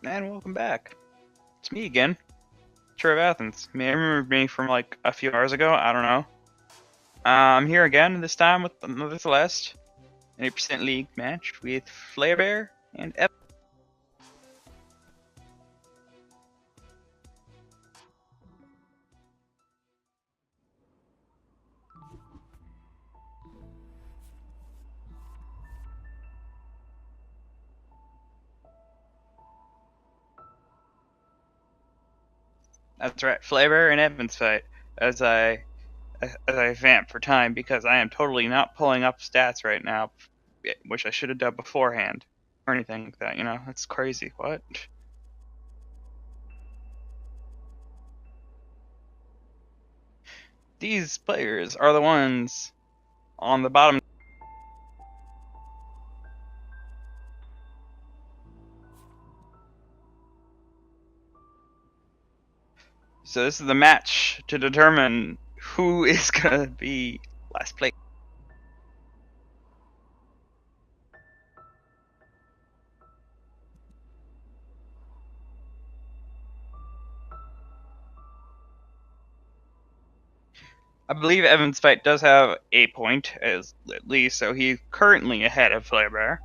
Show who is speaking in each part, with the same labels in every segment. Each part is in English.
Speaker 1: And welcome back. It's me again, Trey of Athens. You may remember me from like a few hours ago, I don't know. I'm here again, this time with another Celeste, an 8% league match with Flarebear and Evansfight. That's right, Flarebear and Evansfight, as I vamp for time because I am totally not pulling up stats right now, which I should have done beforehand, or anything like that, you know? That's crazy, what? These players are the ones on the bottom. So this is the match to determine who is gonna be last place. I believe Evansfight does have a point, at least, so he's currently ahead of Flarebear.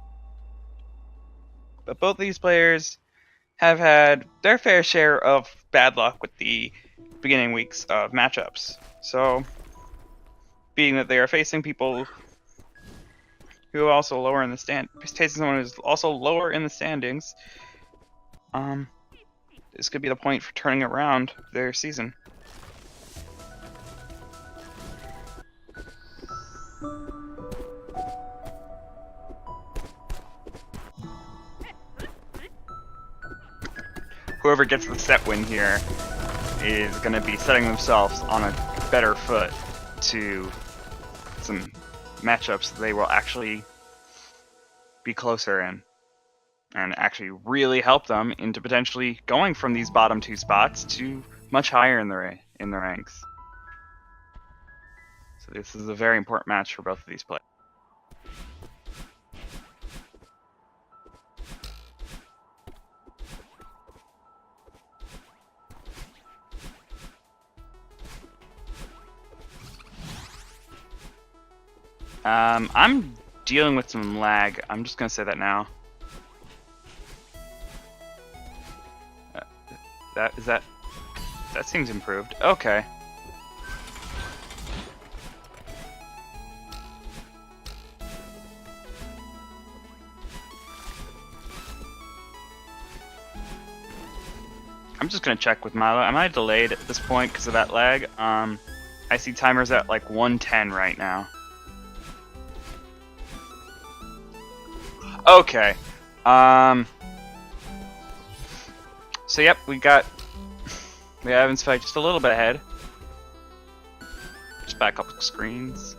Speaker 1: But both these players have had their fair share of bad luck with the beginning weeks of matchups. So, being that they are facing people who are also lower in the facing someone who's also lower in the standings, this could be the point for turning around their season. Whoever gets the set win here is going to be setting themselves on a better foot to some matchups they will actually be closer in and actually really help them into potentially going from these bottom two spots to much higher in the ranks. So this is a very important match for both of these players. I'm dealing with some lag. I'm just gonna say that now. That seems improved. Okay. I'm just gonna check with Milo. Am I delayed at this point because of that lag? I see timers at like 110 right now. Okay. So yep, we got Evansfight just a little bit ahead. Just back up the screens.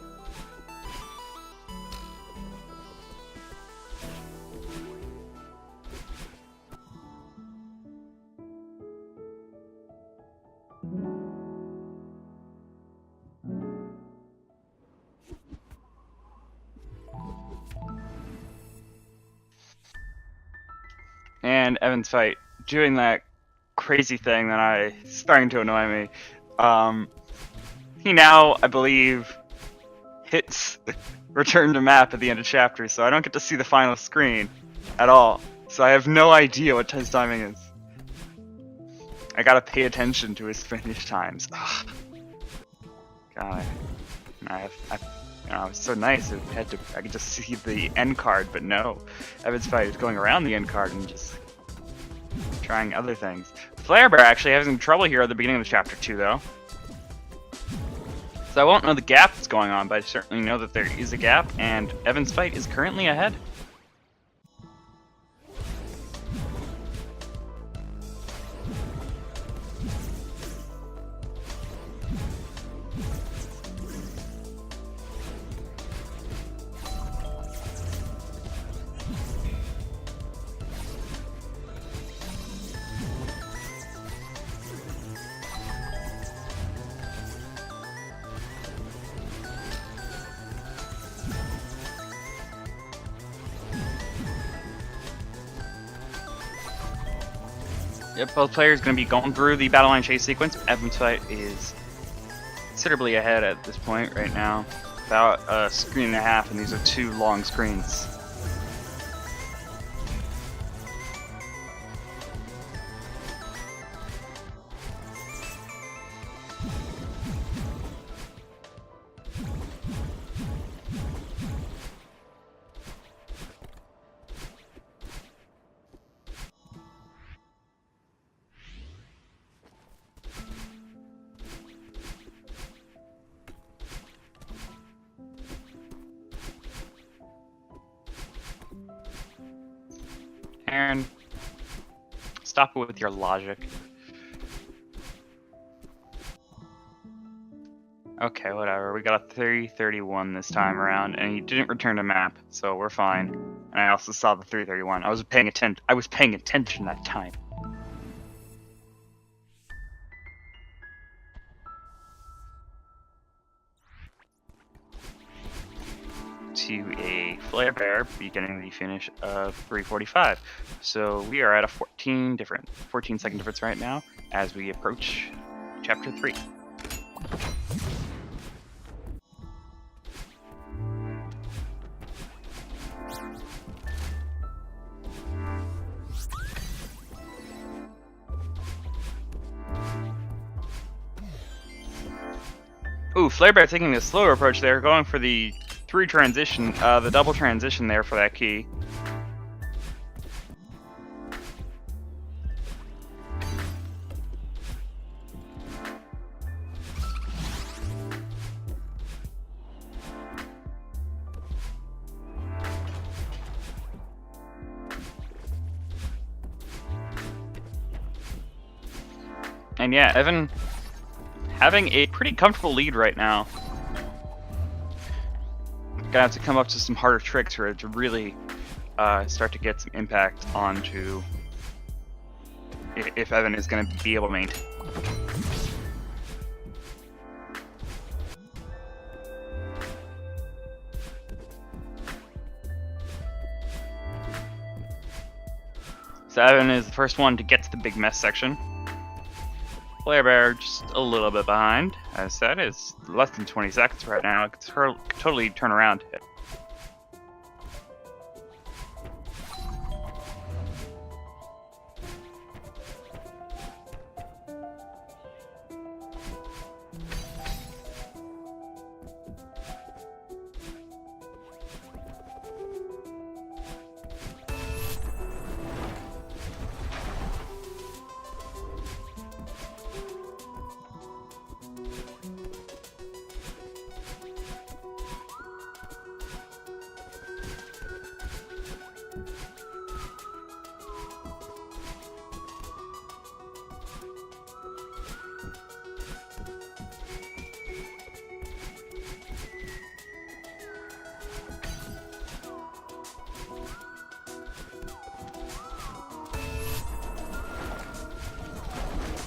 Speaker 1: And Evansfight doing that crazy thing that is starting to annoy me. He now, I believe, hits return to map at the end of chapter, so I don't get to see the final screen at all. So I have no idea what his timing is. I gotta pay attention to his finish times. Ugh. God, it's so nice. I could just see the end card, but no. Evansfight is going around the end card and just trying other things. Flarebear actually having trouble here at the beginning of the chapter 2, though. So I won't know the gap that's going on, but I certainly know that there is a gap, and Evansfight is currently ahead. Yep, both players going to be going through the battle line chase sequence. Evansfight is considerably ahead at this point right now. About a screen and a half, and these are 2 long screens. Aaron, stop it with your logic. Okay, whatever. We got a 331 this time around, and he didn't return a map, so we're fine. And I also saw the 331. I was paying attention that time. To a flare bear beginning the finish of 345. So we are at a 14 second difference right now as we approach chapter 3. Ooh, flare bear taking a slower approach there, going for the the double transition there for that key. And yeah, Evan having a pretty comfortable lead right now. Gonna have to come up to some harder tricks for it to really start to get some impact onto if Evan is going to be able to maintain. So Evan is the first one to get to the big mess section. Flare bear just a little bit behind. As I said, it's less than 20 seconds right now. It could totally turn around.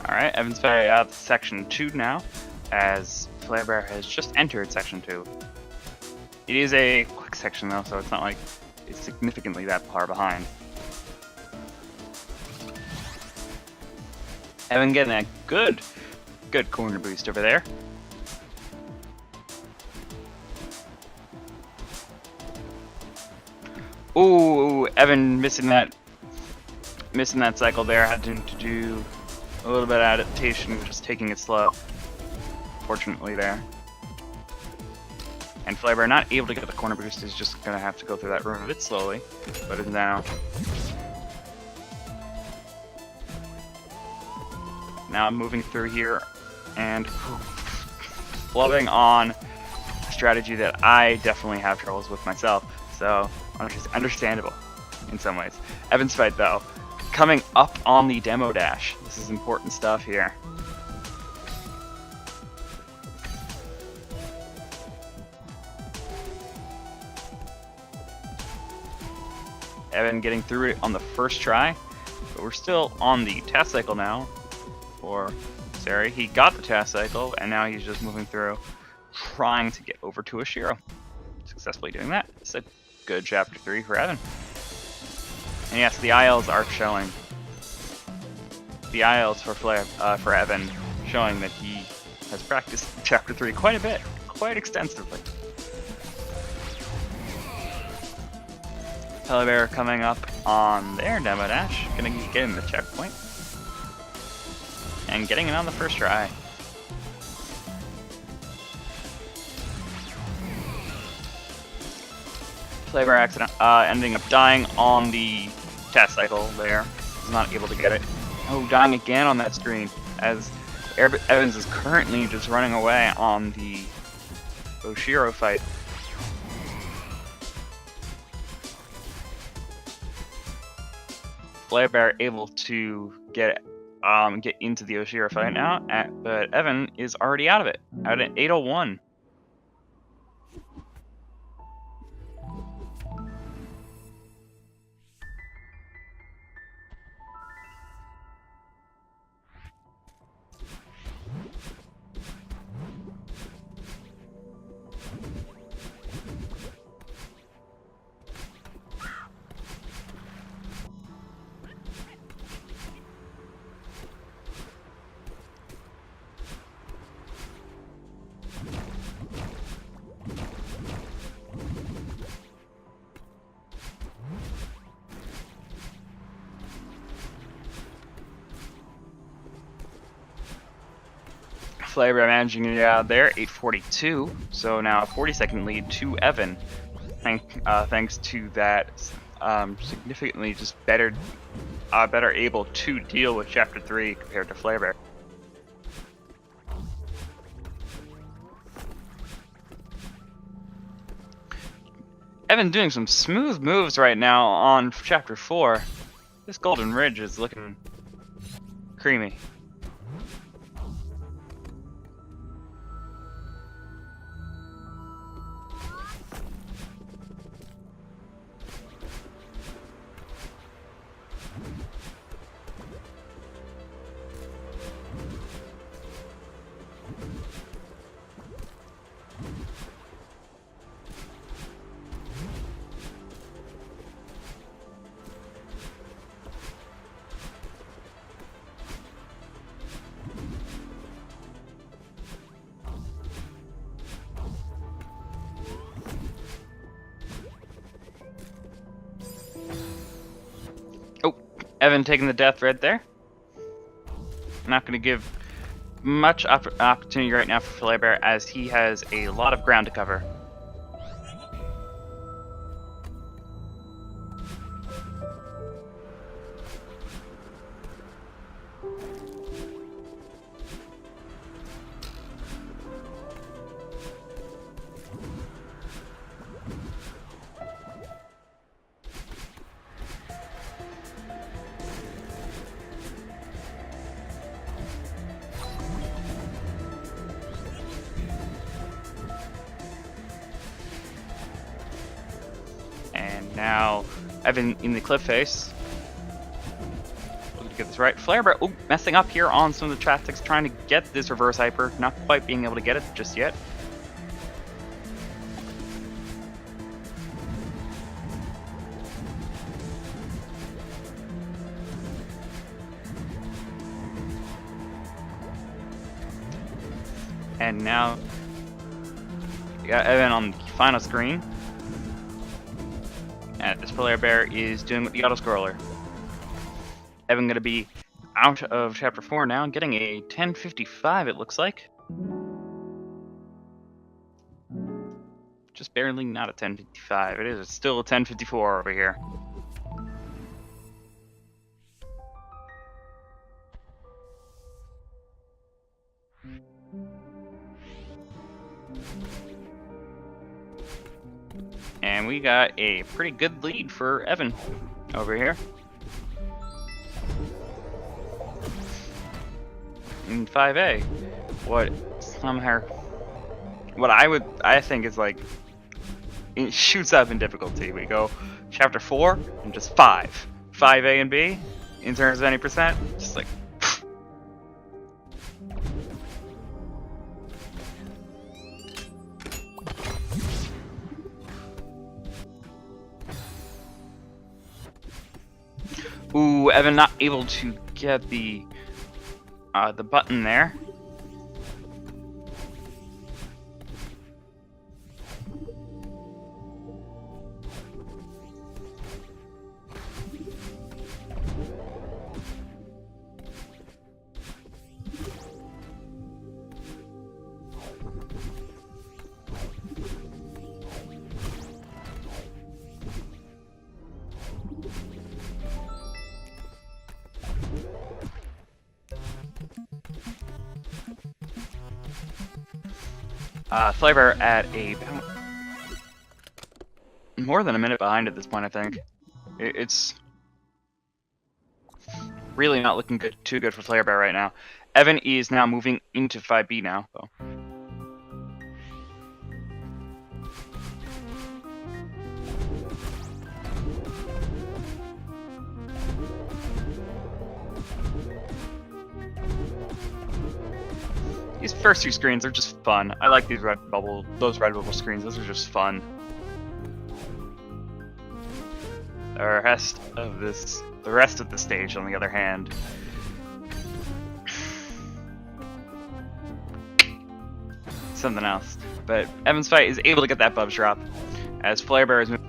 Speaker 1: Alright, Evansfight out of section 2 now, as Flare Bear has just entered section 2. It is a quick section though, so it's not like it's significantly that far behind. Evan getting a good corner boost over there. Ooh, Evan missing that cycle there, had to do a little bit of adaptation, just taking it slow. Fortunately there. And Flare Bear not able to get the corner boost, is just gonna have to go through that room a bit slowly, but is now moving through here and flubbing on a strategy that I definitely have troubles with myself, so understandable in some ways. Evansfight though, coming up on the demo dash. This is important stuff here. Evan getting through it on the first try, but we're still on the task cycle now for Sari. He got the task cycle, and now he's just moving through, trying to get over to Ashiro. Successfully doing that. It's a good chapter 3 for Evan. And yes, the ILs are showing. the IELTS for Evan, showing that he has practiced Chapter 3 quite a bit, quite extensively. Flarebear coming up on their demo dash, gonna get in the checkpoint, and getting it on the first try. Flarebear ending up dying on the test cycle there. He's not able to get it. Oh, dying again on that screen, as Evans is currently just running away on the Oshiro fight. Flarebear able to get into the Oshiro fight now, but Evan is already out of it, out at 8:01. Flarebear managing to get out of there, 8:42. So now a 40-second lead to Evan, thanks to that significantly just better able to deal with Chapter 3 compared to Flarebear. Evan doing some smooth moves right now on Chapter 4. This Golden Ridge is looking creamy. Evan taking the death right there. Not going to give much opportunity right now for Flarebear, as he has a lot of ground to cover. Now, Evan in the cliff face. Looking to get this right. Flarebear messing up here on some of the traffics, trying to get this reverse hyper. Not quite being able to get it just yet. And now, we got Evan on the final screen. And this Flarebear is doing with the auto-scroller. Evan gonna be out of Chapter 4 now, getting a 10:55 it looks like. Just barely not a 10:55, it is still a 10:54 over here. And we got a pretty good lead for Evan over here. In 5A, what I think is like, it shoots up in difficulty. We go Chapter 4 and just 5A and B in terms of any percent, just like. Ooh, Evan not able to get the button there. Flarebear at about more than a minute behind at this point, I think. It's really not looking too good for Flarebear right now. Evan is now moving into 5B now, though. These first two screens are just fun. I like these those red bubble screens. Those are just fun. The rest of the stage, on the other hand, something else. But Evansfight is able to get that bubs drop as Flarebear is moving.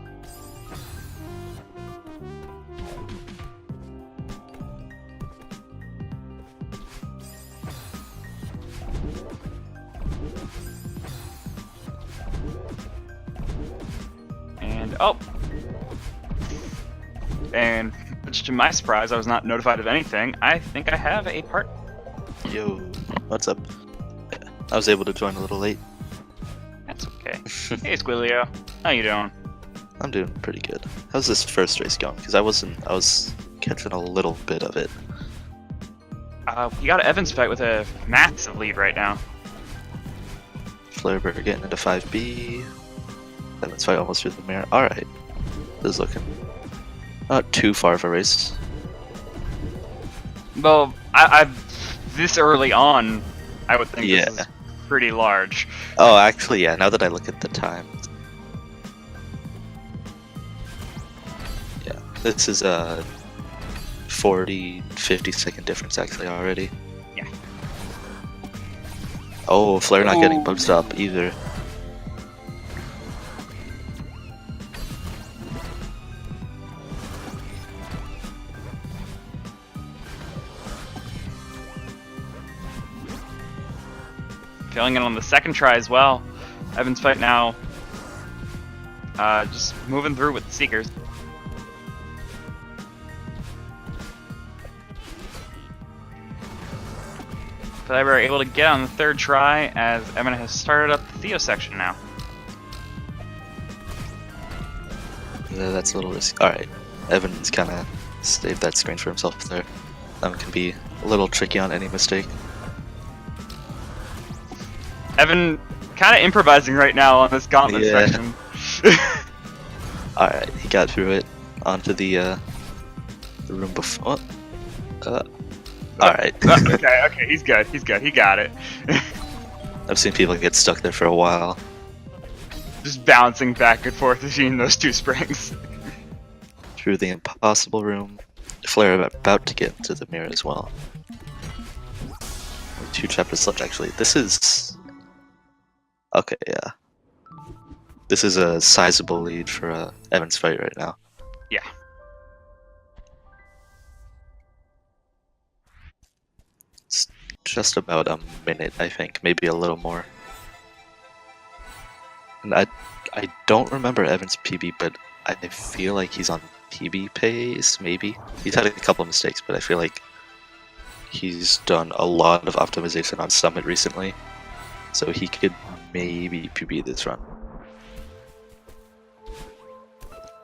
Speaker 1: Oh! And much to my surprise, I was not notified of anything. I think I have a part.
Speaker 2: Yo, what's up? I was able to join a little late.
Speaker 1: That's okay. Hey, Squillio. How you doing?
Speaker 2: I'm doing pretty good. How's this first race going? Because I was catching a little bit of it.
Speaker 1: We got Evansfight with a massive lead right now.
Speaker 2: Flarebear getting into 5B. Evansfight almost through the mirror. Alright. This is looking not too far of a race.
Speaker 1: Well, I this early on, I would think
Speaker 2: Yeah.
Speaker 1: this is pretty large.
Speaker 2: Oh, actually, yeah, now that I look at the time. Yeah, this is a 40-50 second difference actually already.
Speaker 1: Yeah.
Speaker 2: Oh, Flare not getting bumped up either.
Speaker 1: Killing it on the second try as well. Evansfight now just moving through with the Seekers. Flarebear able to get on the third try as Evan has started up the Theo section now.
Speaker 2: Yeah, that's a little risky. Alright, Evan's kind of saved that screen for himself there. That can be a little tricky on any mistake.
Speaker 1: Evan kind of improvising right now on this gauntlet section.
Speaker 2: Alright, he got through it onto the room before. Alright.
Speaker 1: Okay, he's good, he got it.
Speaker 2: I've seen people get stuck there for a while.
Speaker 1: Just bouncing back and forth between those two springs.
Speaker 2: Through the impossible room. Flare about to get into the mirror as well. 2 chapters left actually. This is... Okay, yeah. This is a sizable lead for Evansfight right now.
Speaker 1: Yeah.
Speaker 2: It's just about a minute, I think, maybe a little more. And I don't remember Evan's PB, but I feel like he's on PB pace, maybe. He's had a couple of mistakes, but I feel like he's done a lot of optimization on Summit recently, so he could maybe PB this run.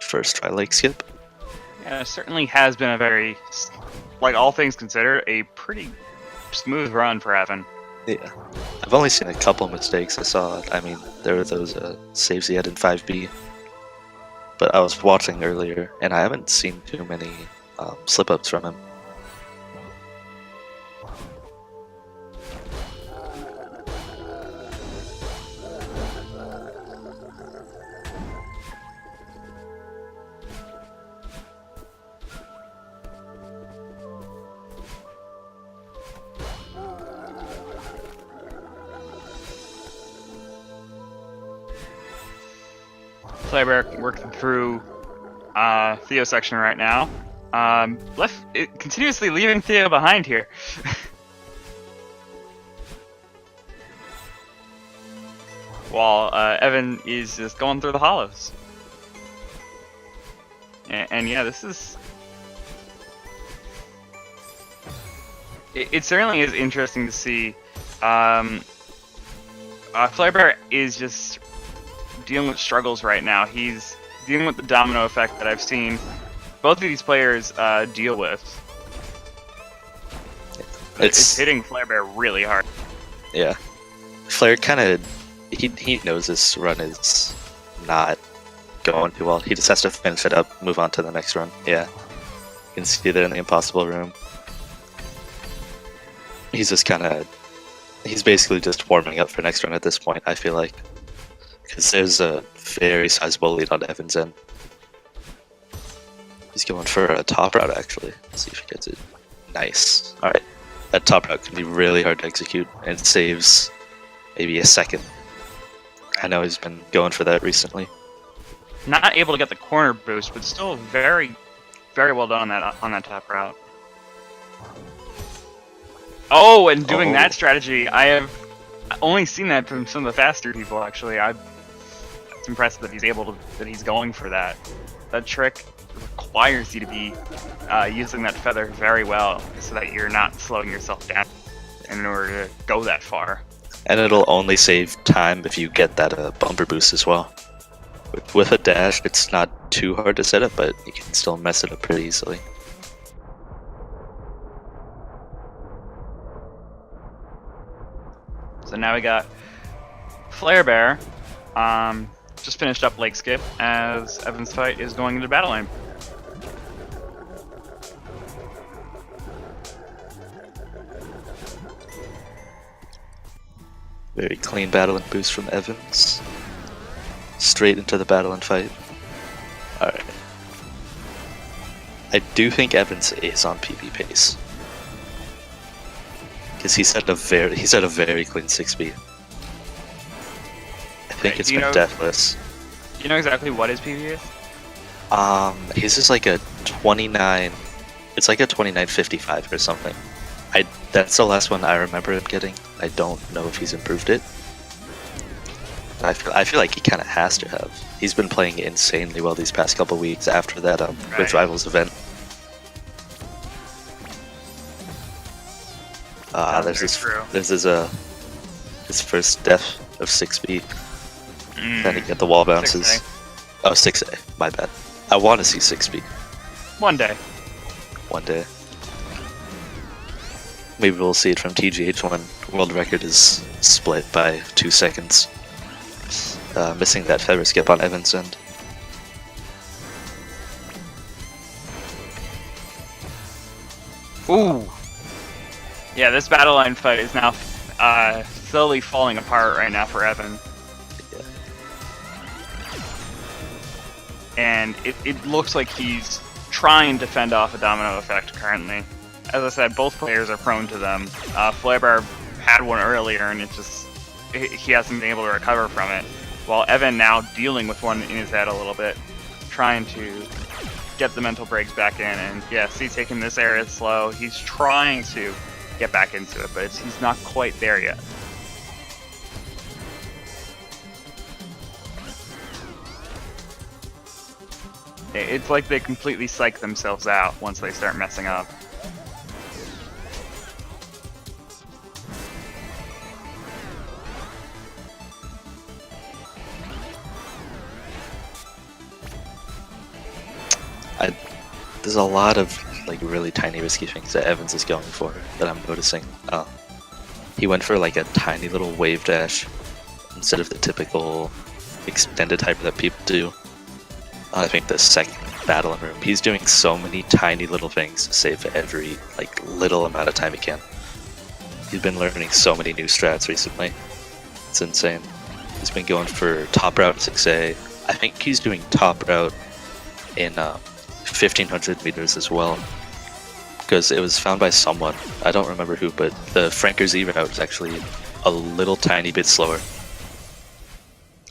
Speaker 2: First try leg skip.
Speaker 1: Yeah, it certainly has been a very, like all things considered, a pretty smooth run for Evan.
Speaker 2: Yeah. I've only seen a couple mistakes. I mean, there were those saves he had in 5B, but I was watching earlier, and I haven't seen too many slip-ups from him.
Speaker 1: Flarebear working through Theo section right now. Continuously leaving Theo behind here. While Evan is just going through the hollows. And yeah, this is... It certainly is interesting to see. Flarebear is just dealing with struggles right now. He's dealing with the domino effect that I've seen both of these players deal with. It's hitting Flarebear really hard.
Speaker 2: Yeah. Flare kind of... He knows this run is not going too well. He just has to finish it up, move on to the next run. Yeah. You can see that in the impossible room. He's just kind of... He's basically just warming up for next run at this point, I feel like. Because there's a very sizable lead on Evan's end. He's going for a top route, actually. Let's see if he gets it. Nice. Alright. That top route can be really hard to execute, and it saves maybe a second. I know he's been going for that recently.
Speaker 1: Not able to get the corner boost, but still very, very well done on that top route. Oh, and doing that strategy, I have only seen that from some of the faster people. Actually, it's impressive that he's going for that. That trick requires you to be using that feather very well, so that you're not slowing yourself down in order to go that far.
Speaker 2: And it'll only save time if you get that bumper boost as well. With a dash, it's not too hard to set up, but you can still mess it up pretty easily.
Speaker 1: So now we got Flarebear, just finished up Lake Skip as Evansfight is going into battle line.
Speaker 2: Very clean battle and boost from Evans. Straight into the battle and fight. Alright. I do think Evans is on PB pace. Because he's had a very clean 6-speed. I think it's been deathless.
Speaker 1: Do you know exactly what his PB is?
Speaker 2: His is like a 29. It's like a 29.55 or something. That's the last one I remember him getting. I don't know if he's improved it. I feel like he kind of has to have. He's been playing insanely well these past couple weeks after that Ridge Rivals event. There's his first death of 6-speed. Then he get the wall bounces.
Speaker 1: 6A.
Speaker 2: Oh, 6A. My bad. I want to see 6-speed.
Speaker 1: One day.
Speaker 2: One day. Maybe we'll see it from TGH when world record is split by 2 seconds. Missing that feather skip on Evans' end.
Speaker 1: Ooh. Yeah, this battle line fight is now slowly falling apart right now for Evan. Yeah. And it looks like he's trying to fend off a domino effect currently. As I said, both players are prone to them. Flarebear had one earlier, and he hasn't been able to recover from it. While Evan now dealing with one in his head a little bit, trying to get the mental breaks back in. And yes, he's taking this area slow. He's trying to get back into it, but he's not quite there yet. It's like they completely psych themselves out once they start messing up.
Speaker 2: There's a lot of like really tiny risky things that Evans is going for that I'm noticing. He went for like a tiny little wave dash instead of the typical extended hyper that people do. I think the second battle in room, he's doing so many tiny little things to save every like little amount of time he can. He's been learning so many new strats recently. It's insane. He's been going for top route 6A. I think he's doing top route in 1500 meters as well, because it was found by someone, I don't remember who, but the Franker Z route is actually a little tiny bit slower.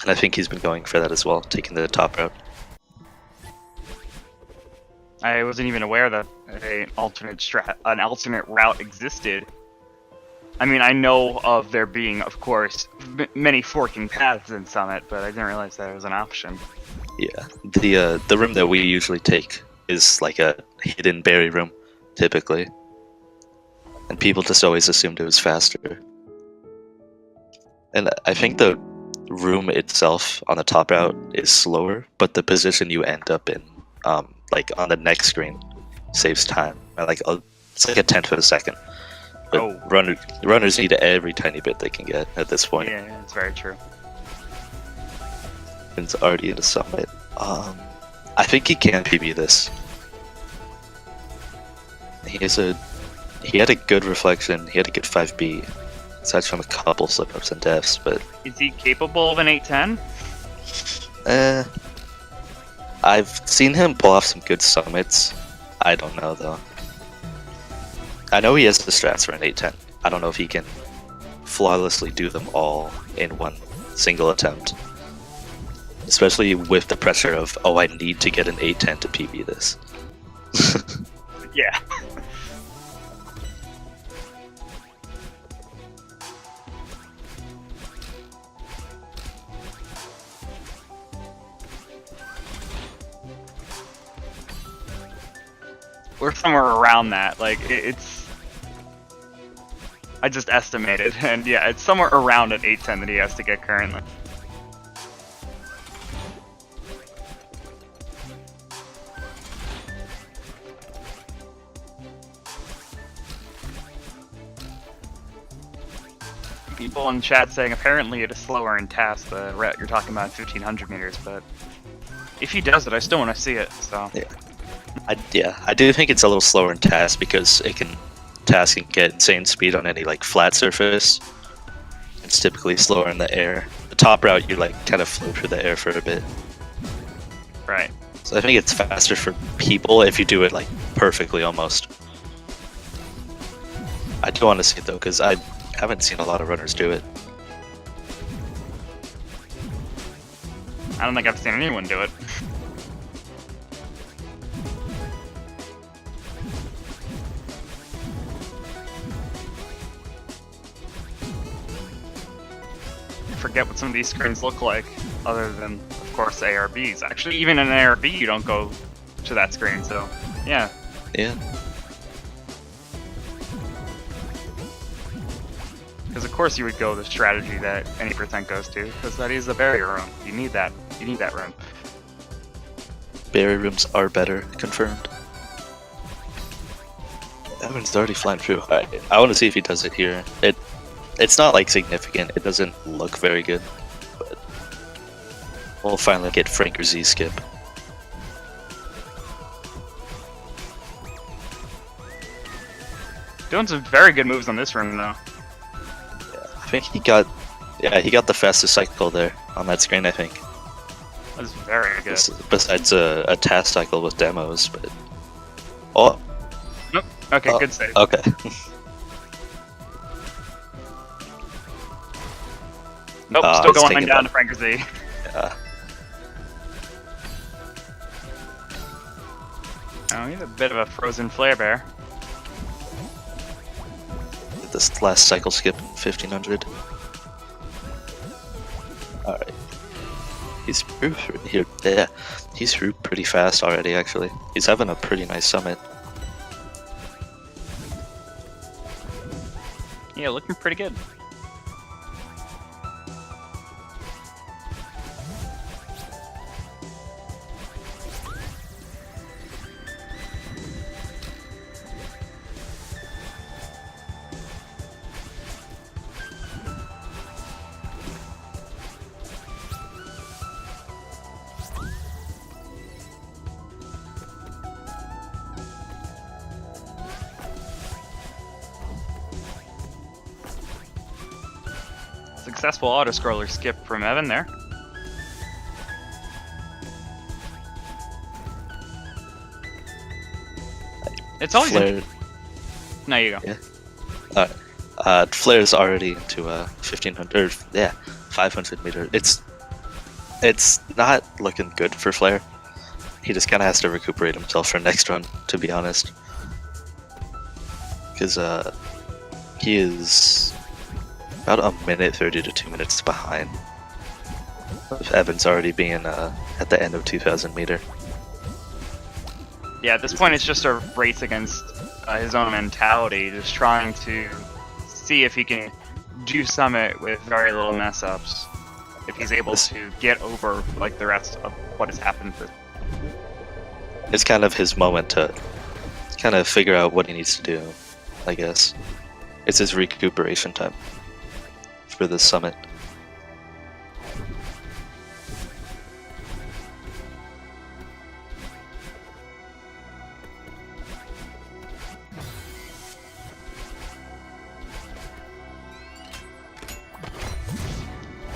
Speaker 2: And I think he's been going for that as well, taking the top route.
Speaker 1: I wasn't even aware that an alternate route existed. I mean, I know of there being, of course, many forking paths in Summit, but I didn't realize that it was an option.
Speaker 2: Yeah, the room that we usually take is like a hidden berry room, typically. And people just always assumed it was faster. And I think the room itself on the top route is slower, but the position you end up in, like on the next screen, saves time. It's like a tenth of a second. But runners need every tiny bit they can get at this point.
Speaker 1: Yeah, that's very true.
Speaker 2: It's already in the Summit. I think he can PB this. He had a good reflection. He had a good 5B. Aside from a couple slip-ups and deaths, but
Speaker 1: is he capable of an 810?
Speaker 2: I've seen him pull off some good summits. I don't know though. I know he has the strats for an 810. I don't know if he can flawlessly do them all in one single attempt. Especially with the pressure of, oh, I need to get an 810 to PB this.
Speaker 1: Yeah. We're somewhere around that. Like, it's... I just estimated, and yeah, it's somewhere around an 810 that he has to get currently. People in chat saying apparently it is slower in TAS, the route you're talking about 1500 meters, but if he does it, I still want to see it, so...
Speaker 2: Yeah. I do think it's a little slower in TAS because TAS can get insane speed on any like flat surface. It's typically slower in the air. The top route, you like kind of float through the air for a bit.
Speaker 1: Right.
Speaker 2: So I think it's faster for people if you do it like perfectly almost. I do want to see it though because I haven't seen a lot of runners do it.
Speaker 1: I don't think I've seen anyone do it. I forget what some of these screens look like, other than, of course, ARBs. Actually, even in an ARB, you don't go to that screen, so, yeah.
Speaker 2: Yeah.
Speaker 1: Because of course you would go the strategy that any percent goes to, because that is a barrier room. You need that. You need that room.
Speaker 2: Barrier rooms are better, confirmed. Evan's already flying through. I want to see if he does it here. It's not like significant. It doesn't look very good, but we'll finally get Frank or Z skip.
Speaker 1: Doing some very good moves on this room, though.
Speaker 2: Yeah, I think he got the fastest cycle there on that screen. I think.
Speaker 1: That's very good.
Speaker 2: Besides a task cycle with demos, but oh.
Speaker 1: Nope. Okay, good save.
Speaker 2: Okay.
Speaker 1: Nope, still going down to Frank Z.
Speaker 2: Yeah.
Speaker 1: Oh, you have a bit of a frozen flare bear.
Speaker 2: This last cycle skip in 1500. Alright. He's through here. Yeah, he's through pretty fast already, actually. He's having a pretty nice summit.
Speaker 1: Yeah, looking pretty good. Successful auto-scroller skip from Evan there. It's always... No, you go.
Speaker 2: Yeah. Flare's already into 1500, yeah, 500 meter. It's It's not looking good for Flare. He just kind of has to recuperate himself for next run, to be honest. Because he is about a minute 30 to 2 minutes behind. Evan's already being at the end of 2,000 meter.
Speaker 1: Yeah, at this point it's just a race against his own mentality, just trying to see if he can do Summit with very little mess-ups. If he's able to get over like the rest of what has happened.
Speaker 2: It's kind of his moment to kind of figure out what he needs to do, I guess. It's his recuperation time for the Summit.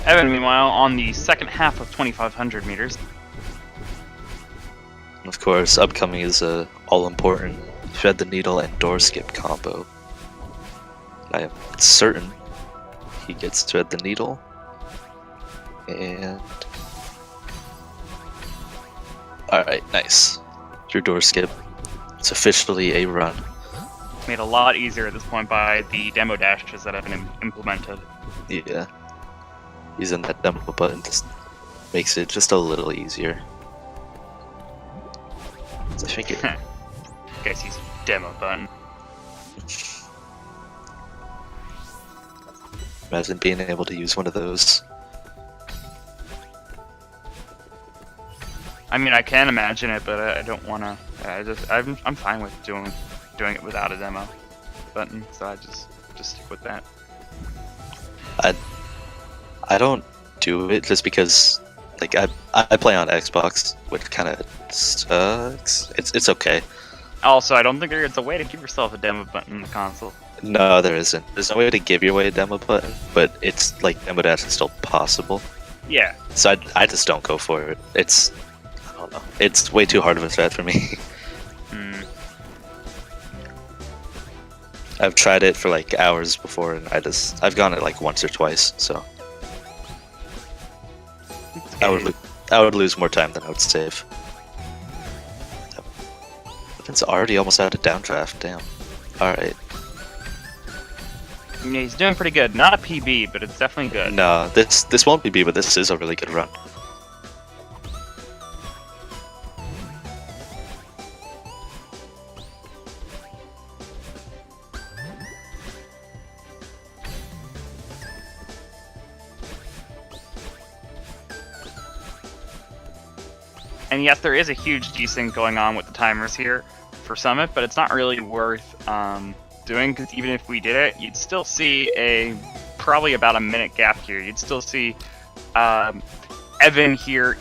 Speaker 1: Evan, meanwhile, on the second half of 2,500 meters.
Speaker 2: Of course, upcoming is a all-important thread the needle and door skip combo. I am certain he gets thread the needle, and alright, nice. Through door skip. It's officially a run.
Speaker 1: Made a lot easier at this point by the demo dashes that have been implemented.
Speaker 2: Yeah. Using that demo button just makes it just a little easier. I think it...
Speaker 1: Guess he's demo button.
Speaker 2: Imagine being able to use one of those.
Speaker 1: I mean, I can imagine it, but I don't want to. I'm fine with doing it without a demo button, so I just stick with that.
Speaker 2: I don't do it just because, like, I play on Xbox, which kind of sucks. It's okay.
Speaker 1: Also, I don't think there's a way to give yourself a demo button in the console.
Speaker 2: No, there isn't. There's no way to give your way a demo button, but it's like demo dash is still possible.
Speaker 1: Yeah.
Speaker 2: So I just don't go for it. I don't know. It's way too hard of a threat for me. I've tried it for like hours before, and I've gone it like once or twice. So I would lose more time than I would save. It's already almost out of downdraft. Damn. All right.
Speaker 1: Yeah, he's doing pretty good. Not a PB, but it's definitely good.
Speaker 2: No, this won't be B, but this is a really good run.
Speaker 1: And yes, there is a huge desync going on with the timers here for Summit, but it's not really worth doing, because even if we did it, you'd still see probably about a minute gap here. You'd still see Evan here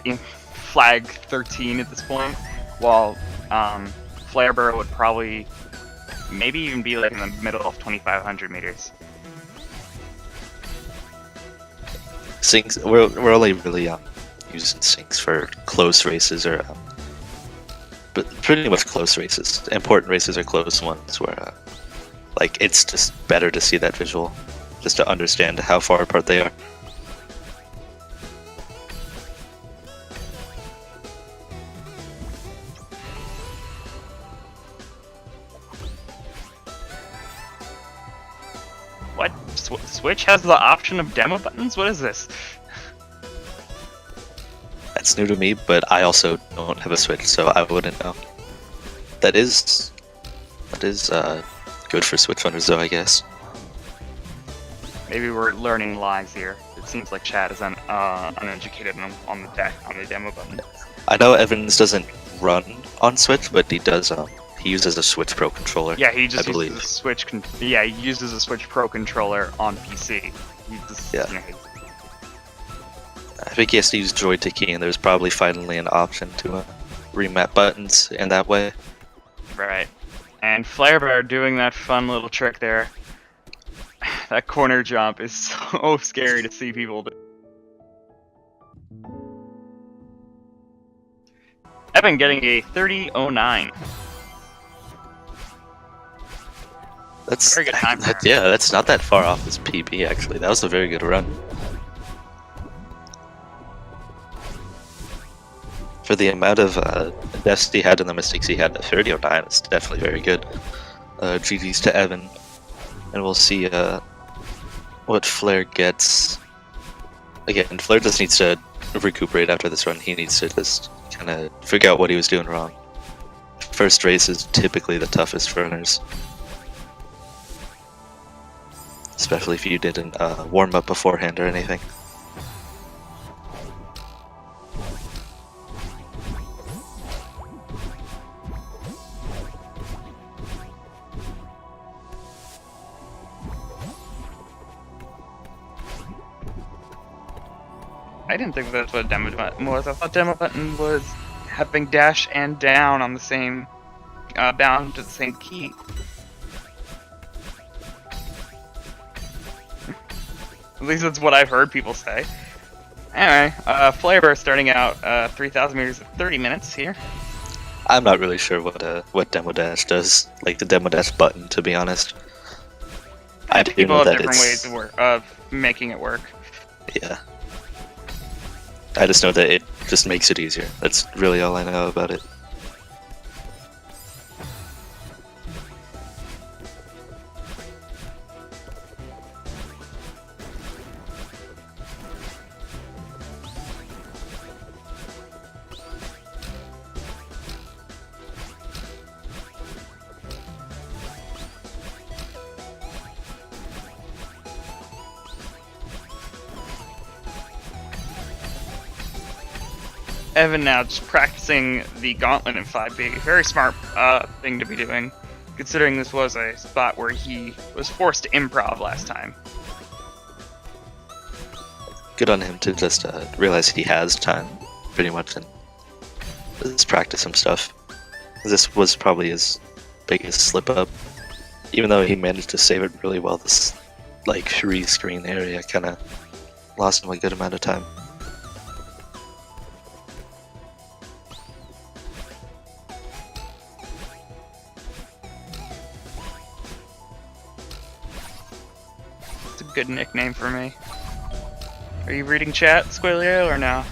Speaker 1: in flag 13 at this point, while Flarebear would probably maybe even be like in the middle of 2,500 meters.
Speaker 2: Syncs, we're only really using syncs for close races, or but pretty much close races. Important races are close ones where like it's just better to see that visual, just to understand how far apart they are.
Speaker 1: What? Switch has the option of demo buttons? What is this?
Speaker 2: That's new to me, but I also don't have a Switch, so I wouldn't know. That is good for Switch owners, though, I guess.
Speaker 1: Maybe we're learning lies here. It seems like Chad is uneducated on the demo button.
Speaker 2: I know Evans doesn't run on Switch, but he does. He uses a Switch Pro controller.
Speaker 1: Yeah, he just
Speaker 2: I believe.
Speaker 1: uses a Switch. He uses a Switch Pro controller on PC.
Speaker 2: Yeah. I think he has to use joystick, and there's probably finally an option to remap buttons in that way.
Speaker 1: Right. And Flarebear doing that fun little trick there. That corner jump is so scary to see people do. Evan getting a 30.09.
Speaker 2: That's
Speaker 1: very good time.
Speaker 2: Yeah, that's not that far off his PB actually. That was a very good run. For the amount of deaths he had and the mistakes he had, a 3009 is definitely very good. GG's to Evan, and we'll see what Flare gets. Again, Flare just needs to recuperate after this run. He needs to just kind of figure out what he was doing wrong. First race is typically the toughest for runners, especially if you didn't warm up beforehand or anything.
Speaker 1: I didn't think that's what a demo button was. I thought demo button was having dash and down on the same, bound to the same key. At least that's what I've heard people say. Anyway, flarebear starting out 3,000 meters at 30 minutes here.
Speaker 2: I'm not really sure what demo dash does, like the demo dash button, to be honest.
Speaker 1: I think people have different ways of making it work.
Speaker 2: Yeah. I just know that it just makes it easier. That's really all I know about it.
Speaker 1: Evan now just practicing the gauntlet in 5B. Very smart thing to be doing, considering this was a spot where he was forced to improv last time.
Speaker 2: Good on him to just realize he has time, pretty much, and just practice some stuff. This was probably his biggest slip up, even though he managed to save it really well. This like 3-screen area kind of lost him a good amount of time.
Speaker 1: Good nickname for me. Are you reading chat, Squilio, or no?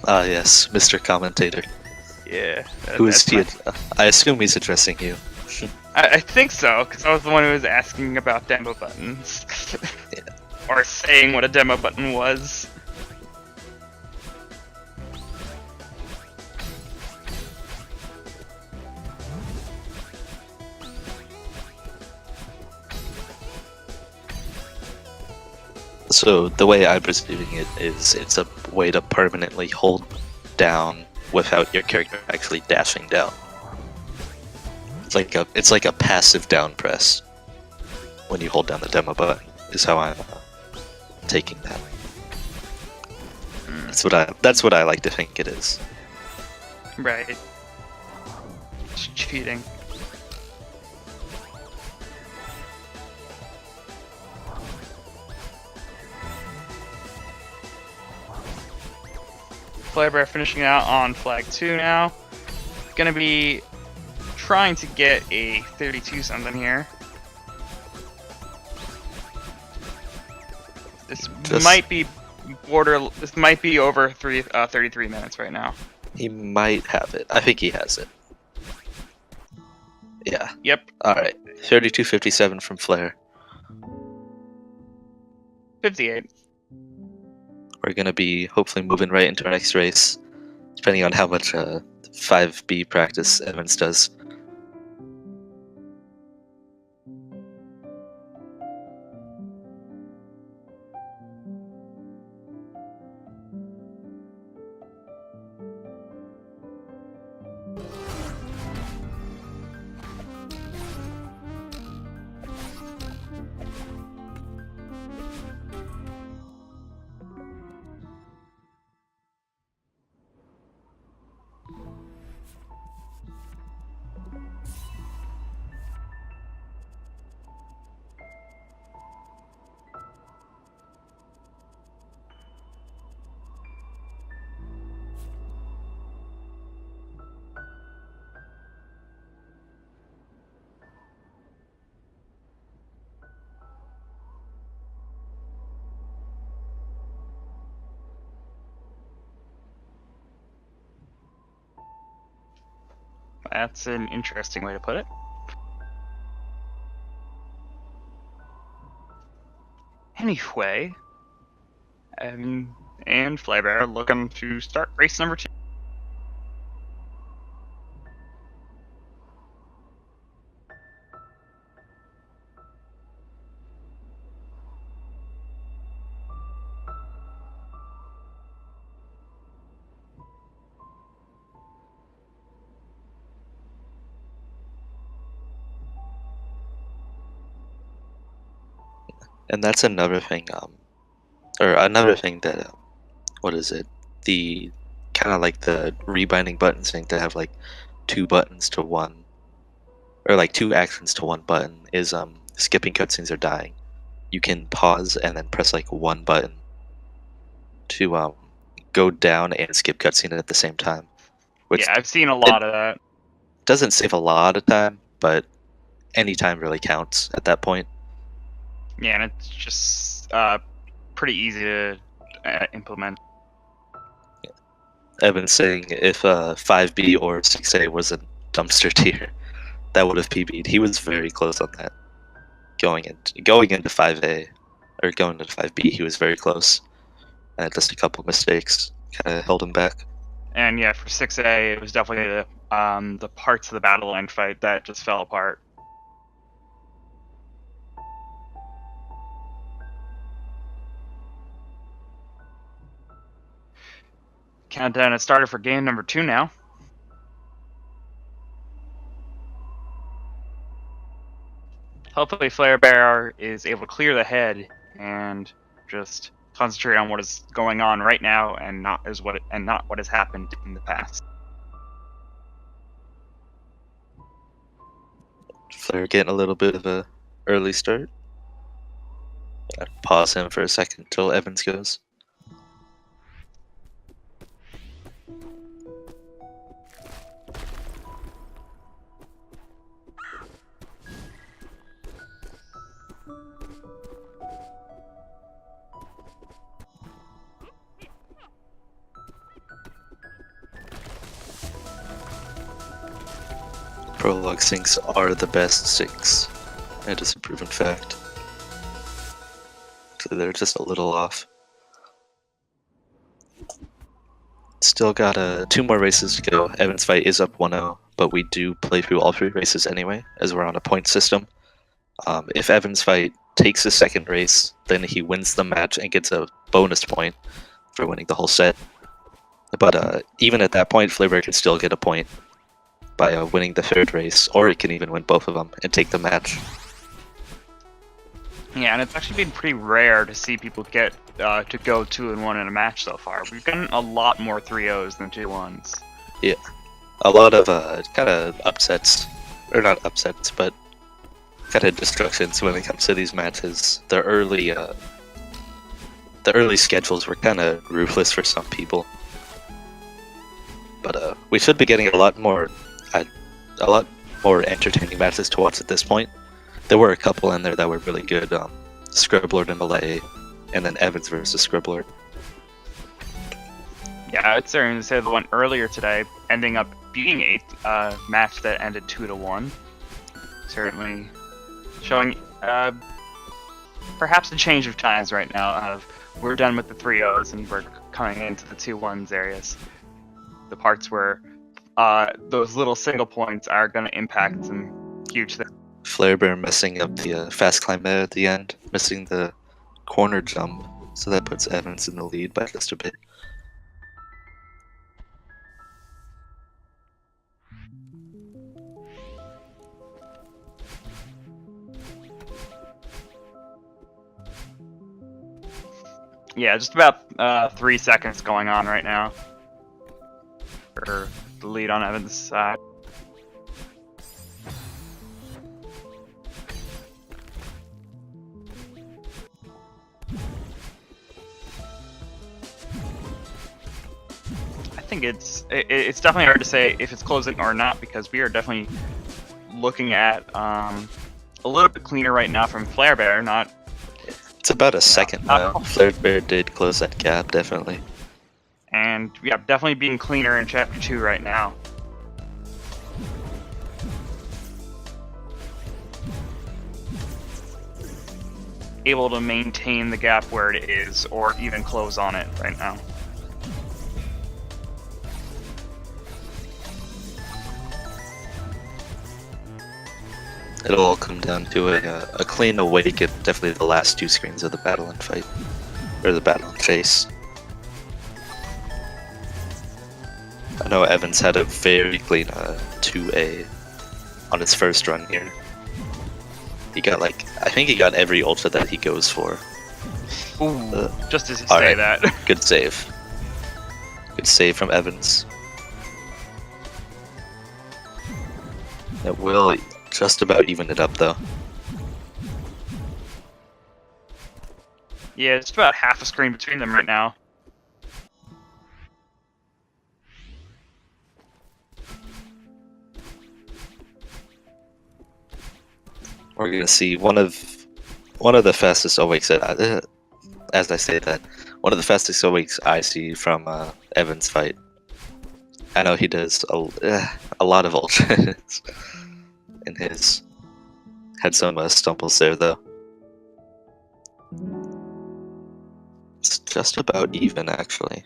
Speaker 2: Ah, yes, Mr. Commentator.
Speaker 1: Yeah.
Speaker 2: Who is he? I assume he's addressing you.
Speaker 1: I think so, because I was the one who was asking about demo buttons.
Speaker 2: Yeah.
Speaker 1: Or saying what a demo button was.
Speaker 2: So the way I'm perceiving it is it's a way to permanently hold down without your character actually dashing down. It's like a passive down press when you hold down the demo button, is how I'm taking that. That's what I like to think it is.
Speaker 1: Right. It's cheating. Flarebear finishing out on flag 2 now. Gonna be trying to get a 32 something here. This might be over 33 minutes right now.
Speaker 2: He might have it. I think he has it. Yeah.
Speaker 1: Yep.
Speaker 2: Alright. 32:57 from Flare.
Speaker 1: 58.
Speaker 2: We're going to be hopefully moving right into our next race, depending on how much 5B practice Evans does.
Speaker 1: That's an interesting way to put it. Anyway, and flarebear looking to start race number 2.
Speaker 2: And that's another thing, or another thing that, what is it? The kind of like the rebinding buttons thing to have like 2 buttons to 1, or like 2 actions to 1 button is skipping cutscenes or dying. You can pause and then press like 1 button to go down and skip cutscene at the same time. Which
Speaker 1: Yeah, I've seen a lot of that.
Speaker 2: doesn't save a lot of time, but any time really counts at that point.
Speaker 1: Yeah, and it's just pretty easy to implement.
Speaker 2: Evan's saying if 5B or 6A was a dumpster tier, that would have PB'd. He was very close on that. Going into 5A, or going into 5B, he was very close. And just a couple mistakes kind of held him back.
Speaker 1: And yeah, for 6A, it was definitely the parts of the battle line fight that just fell apart. Countdown has started for game number 2 now. Hopefully flarebear is able to clear the head and just concentrate on what is going on right now and not what has happened in the past.
Speaker 2: Flare getting a little bit of a early start. I'd pause him for a second till Evans goes. Prologue syncs are the best syncs. It is a proven fact. So they're just a little off. Still got 2 more races to go. Evansfight is up 1-0, but we do play through all 3 races anyway, as we're on a point system. If Evansfight takes the second race, then he wins the match and gets a bonus point for winning the whole set. But even at that point, flarebear can still get a point by winning the 3rd race, or he can even win both of them and take the match.
Speaker 1: Yeah, and it's actually been pretty rare to see people get to go 2-1 in a match so far. We've gotten a lot more 3-0s than 2-1s.
Speaker 2: Yeah, a lot of kind of upsets, or not upsets, but kind of destructions when it comes to these matches. The early schedules were kind of ruthless for some people, but we should be getting a lot more entertaining matches to watch at this point. There were a couple in there that were really good. Scribblord and Malay, and then Evans versus Scribblord.
Speaker 1: Yeah, I would certainly say the one earlier today ending up being a match that ended 2-1. Certainly showing perhaps a change of times right now. We're done with the 3-0s and we're coming into the 2-1s areas. The parts where those little single points are going to impact some huge things.
Speaker 2: Flarebear messing up the fast climb at the end, missing the corner jump, so that puts Evans in the lead by just a bit.
Speaker 1: Yeah, just about 3 seconds going on right now for the lead on Evans' side. I think it's definitely hard to say if it's closing or not, because we are definitely looking at a little bit cleaner right now from flarebear. Not.
Speaker 2: It's about a second now. Flarebear did close that gap, definitely.
Speaker 1: And yeah, definitely being cleaner in Chapter 2 right now. able to maintain the gap where it is, or even close on it right now.
Speaker 2: It'll all come down to a clean awake at definitely the last 2 screens of the battle and fight. Or the battle and chase. I know Evans had a very clean 2A on his first run here. He got like, I think he got every ultra that he goes for.
Speaker 1: Ooh, just as you say that.
Speaker 2: Good save. Good save from Evans. It will just about even it up though.
Speaker 1: Yeah, it's about half a screen between them right now.
Speaker 2: We're gonna see one of the fastest awakes that, as I say that, one of the fastest awakes I see from Evansfight. I know he does a lot of ultras in his. Had some stumbles there though. It's just about even actually.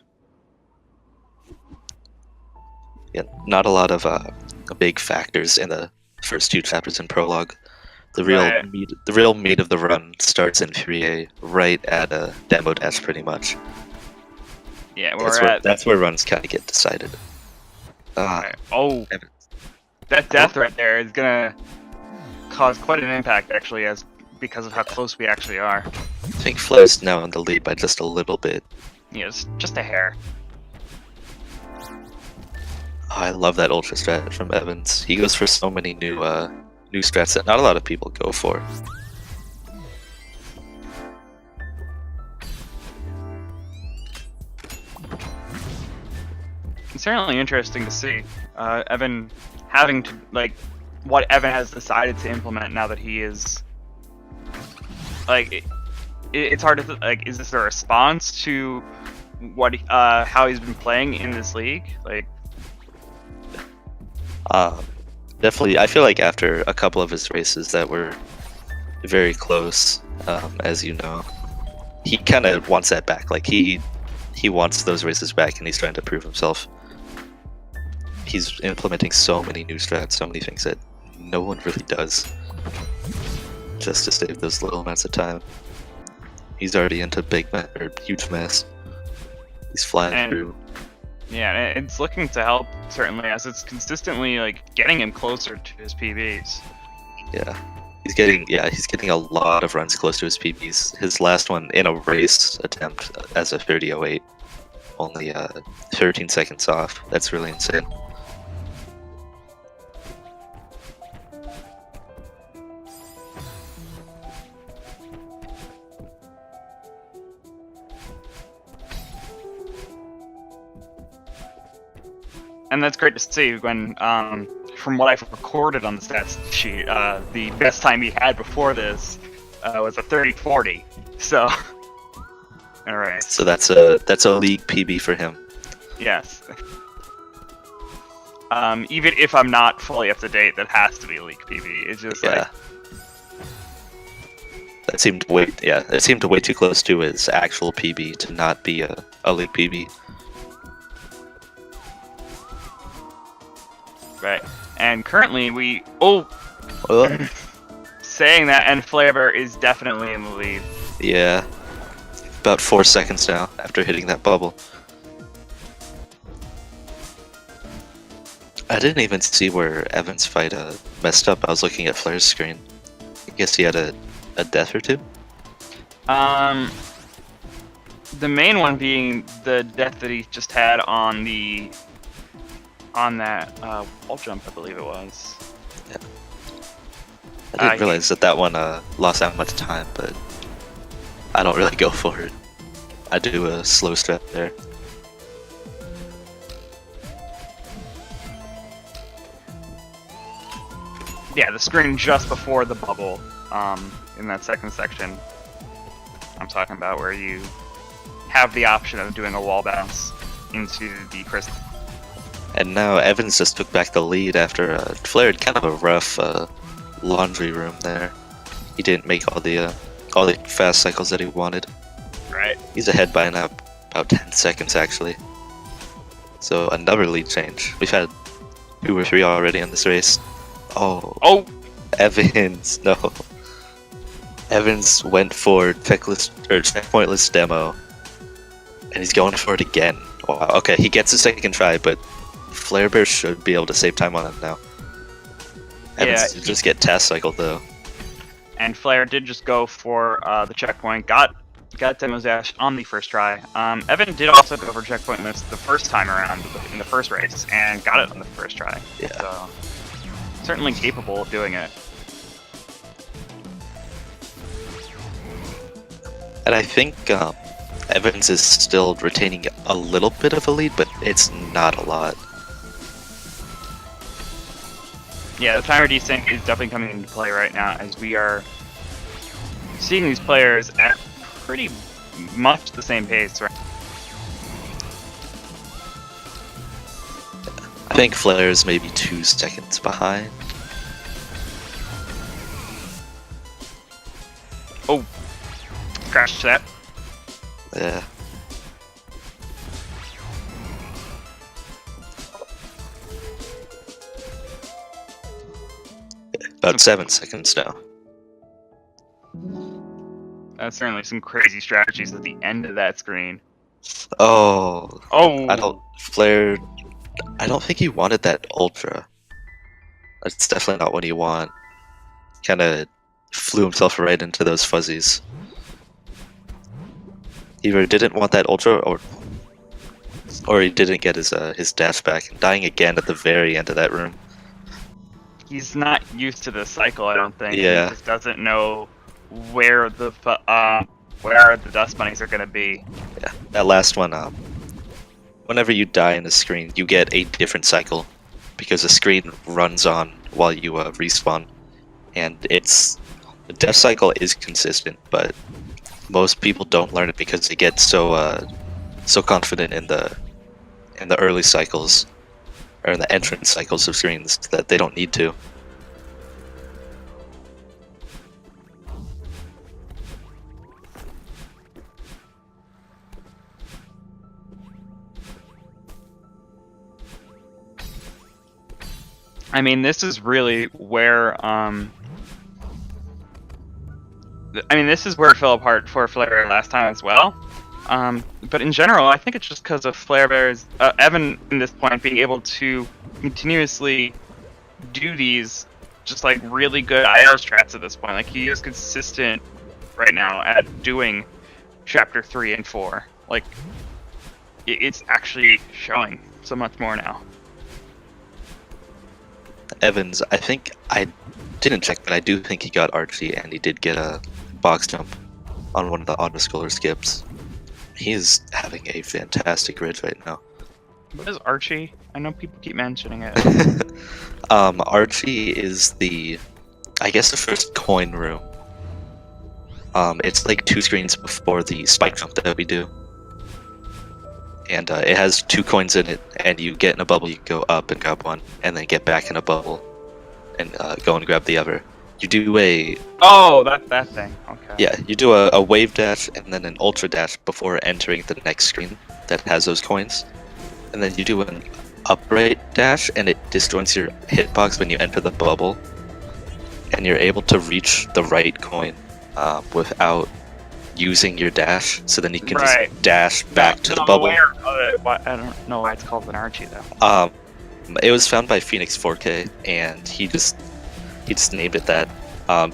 Speaker 2: Yeah, not a lot of big factors in the first 2 chapters in prologue. The real meat of the run starts in 3A, right at a demo dash, pretty much.
Speaker 1: Yeah,
Speaker 2: that's where runs kind of get decided.
Speaker 1: Oh, that death right there is gonna cause quite an impact, actually, because of how close we actually are.
Speaker 2: I think Flare's now in the lead by just a little bit.
Speaker 1: Yes, just a hair.
Speaker 2: Oh, I love that ultra strat from Evans. He goes for so many new strats that not a lot of people go for.
Speaker 1: It's certainly interesting to see Evan having to, like, what Evan has decided to implement now that he is, like, it's hard to, like, is this a response to what how he's been playing in this league? Like,
Speaker 2: definitely, I feel like after a couple of his races that were very close, as you know, he kind of wants that back. Like, he wants those races back, and he's trying to prove himself. He's implementing so many new strats, so many things that no one really does, just to save those little amounts of time. He's already into huge mess. He's flying through.
Speaker 1: Yeah, it's looking to help, certainly, as it's consistently, like, getting him closer to his PBs.
Speaker 2: Yeah, he's getting a lot of runs close to his PBs. His last one in a race attempt as a 30:08, only 13 seconds off. That's really insane.
Speaker 1: And that's great to see when, from what I've recorded on the stats sheet, the best time he had before this was a 30:40. So, all right.
Speaker 2: So that's a league PB for him.
Speaker 1: Yes. Even if I'm not fully up to date, that has to be a league PB. It's just like,
Speaker 2: that seemed way too close to his actual PB to not be a league PB.
Speaker 1: right. And currently saying that, and Flarebear is definitely in the lead.
Speaker 2: Yeah, about 4 seconds now after hitting that bubble. I didn't even see where Evansfight messed up. I was looking at Flare's screen. I guess he had a death or two?
Speaker 1: The main one being the death that he just had on that wall jump, I believe it was.
Speaker 2: Yeah. I didn't realize that one lost that much time, but I don't really go for it. I do a slow strat there.
Speaker 1: Yeah, the screen just before the bubble, in that second section, I'm talking about, where you have the option of doing a wall bounce into the crystal.
Speaker 2: And now Evans just took back the lead after Flare had kind of a rough laundry room there. He didn't make all all the fast cycles that he wanted.
Speaker 1: Right.
Speaker 2: He's ahead by now about 10 seconds actually. So another lead change. We've had 2 or 3 already in this race. Oh, Evans, no. Evans went for checkpointless demo, and he's going for it again. Wow. Okay, he gets a second try, but flarebear should be able to save time on it now. Evans did just get task cycled though.
Speaker 1: And Flare did just go for the checkpoint, got Demo's dash on the first try. Evan did also go for checkpoint miss the first time around in the first race, and got it on the first try.
Speaker 2: Yeah.
Speaker 1: So, certainly capable of doing it.
Speaker 2: And I think Evans is still retaining a little bit of a lead, but it's not a lot.
Speaker 1: Yeah, the timer desync is definitely coming into play right now, as we are seeing these players at pretty much the same pace. Right?
Speaker 2: I think Flare's maybe 2 seconds behind.
Speaker 1: Oh, crash set.
Speaker 2: Yeah. About 7 seconds now.
Speaker 1: That's certainly some crazy strategies at the end of that screen.
Speaker 2: Oh.
Speaker 1: Oh.
Speaker 2: Flare. I don't think he wanted that ultra. That's definitely not what he want. Kind of flew himself right into those fuzzies. He either didn't want that ultra, or he didn't get his dash back, and dying again at the very end of that room.
Speaker 1: He's not used to this cycle, I don't think.
Speaker 2: Yeah.
Speaker 1: He just doesn't know where the dust bunnies are gonna be.
Speaker 2: Yeah, that last one. Whenever you die in a screen, you get a different cycle, because the screen runs on while you respawn, and the death cycle is consistent, but most people don't learn it because they get so confident in the early cycles, or in the entrance cycles of screens, that they don't need to.
Speaker 1: I mean, this is really where this is where it fell apart for Flarebear last time as well. But in general, I think it's just because of Flarebear's Evan in this point being able to continuously do these just like really good IR strats at this point. Like, he is consistent right now at doing chapter 3 and 4. Like, it's actually showing so much more now.
Speaker 2: Evans, I think, I didn't check, but I do think he got Archie, and he did get a box jump on one of the auto-scroller skips. He is having a fantastic ridge right now.
Speaker 1: What is Archie? I know people keep mentioning it.
Speaker 2: Archie is I guess the first coin room. It's like 2 screens before the spike jump that we do. And it has 2 coins in it, and you get in a bubble, you go up and grab one, and then get back in a bubble, and go and grab the other. You do a...
Speaker 1: Oh, that thing. Okay.
Speaker 2: Yeah, you do a wave dash, and then an ultra dash before entering the next screen that has those coins. And then you do an upright dash, and it disjoints your hitbox when you enter the bubble. And you're able to reach the right coin without using your dash, so then you can just dash back to the bubble.
Speaker 1: I don't know why it's called an Archie though.
Speaker 2: It was found by Phoenix 4K, and he just named it that.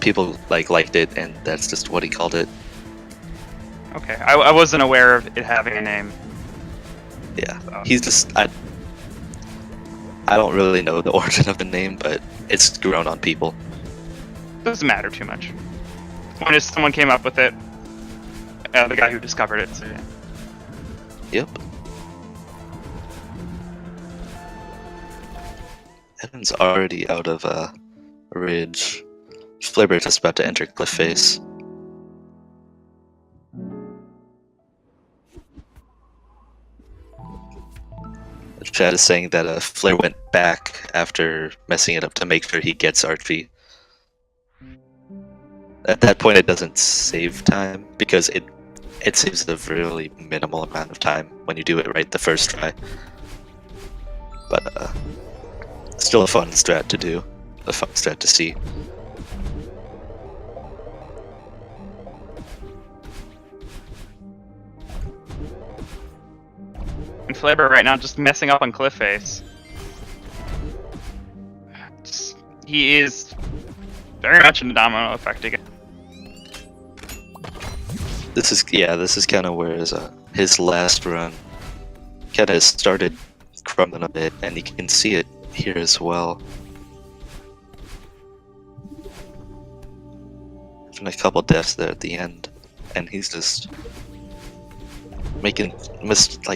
Speaker 2: People liked it, and that's just what he called it.
Speaker 1: Okay, I wasn't aware of it having a name.
Speaker 2: Yeah,
Speaker 1: so.
Speaker 2: He's just I don't really know the origin of the name, but it's grown on people.
Speaker 1: Doesn't matter too much. When someone came up with it. The guy who discovered it. So, yeah.
Speaker 2: Yep. Evan's already out of ridge. Flarebear's just about to enter cliff face. Chad is saying that Flare went back after messing it up to make sure he gets Archie. At that point, it doesn't save time because it saves a really minimal amount of time when you do it right the first try. But still a fun strat to do, a fun strat to see.
Speaker 1: And Flaber right now just messing up on Cliff Face. He is very much in the domino effect again.
Speaker 2: This is kind of where his last run kind of started crumbling a bit, and you can see it here as well. Having a couple deaths there at the end, and he's just making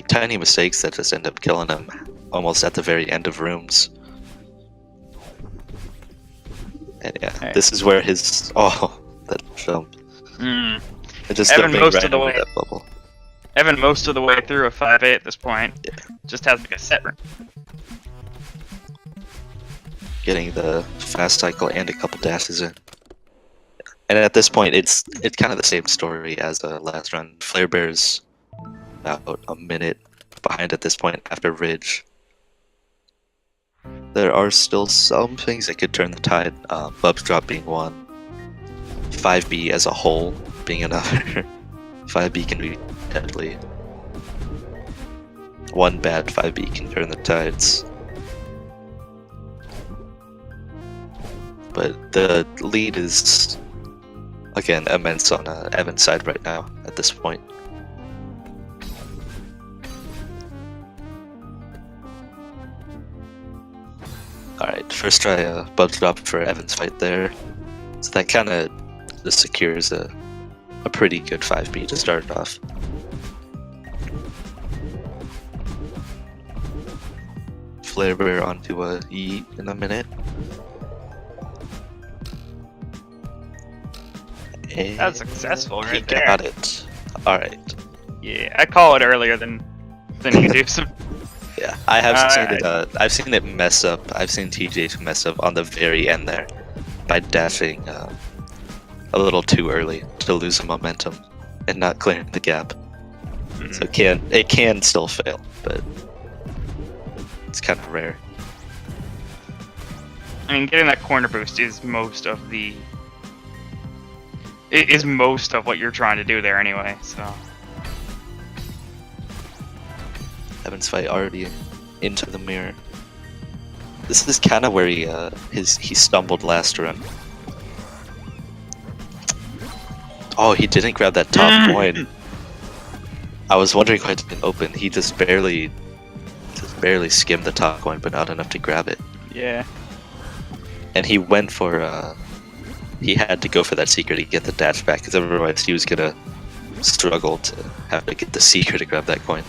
Speaker 2: tiny mistakes that just end up killing him almost at the very end of rooms. And yeah,
Speaker 1: Hey.
Speaker 2: This is where his that jump. It just
Speaker 1: Evan
Speaker 2: jumping
Speaker 1: most
Speaker 2: right
Speaker 1: of the
Speaker 2: over
Speaker 1: way.
Speaker 2: that bubble.
Speaker 1: Evan most of the way through a 5-8 at this point.
Speaker 2: Yeah.
Speaker 1: Just has like a set run.
Speaker 2: Getting the fast cycle and a couple dashes in. And at this point, it's kind of the same story as the last run. flarebear's about a minute behind at this point after Ridge. There are still some things that could turn the tide. Bub's drop being one. 5B as a whole being another. 5B can be deadly. One bad 5B can turn the tides. But the lead is, again, immense on Evan's side right now at this point. Alright, first try Bub's drop for Evansfight there. So that kind of just secures a pretty good 5B to start off. Flarebear onto a yeet in a minute. And
Speaker 1: That's successful
Speaker 2: he
Speaker 1: right there.
Speaker 2: got it. Alright.
Speaker 1: Yeah, I call it earlier than you do some.
Speaker 2: Yeah, I have seen it. I've seen it mess up. I've seen TJ mess up on the very end there by dashing a little too early to lose the momentum and not clearing the gap. So it can still fail, but it's kind of rare.
Speaker 1: I mean, getting that corner boost is most of what you're trying to do there anyway. So.
Speaker 2: Evansfight already into the mirror. This is kind of where he stumbled last run. Oh, he didn't grab that top coin. I was wondering why it didn't open. He just barely skimmed the top coin, but not enough to grab it.
Speaker 1: Yeah.
Speaker 2: And he went for he had to go for that secret to get the dash back, because otherwise he was gonna struggle to have to get the secret to grab that coin.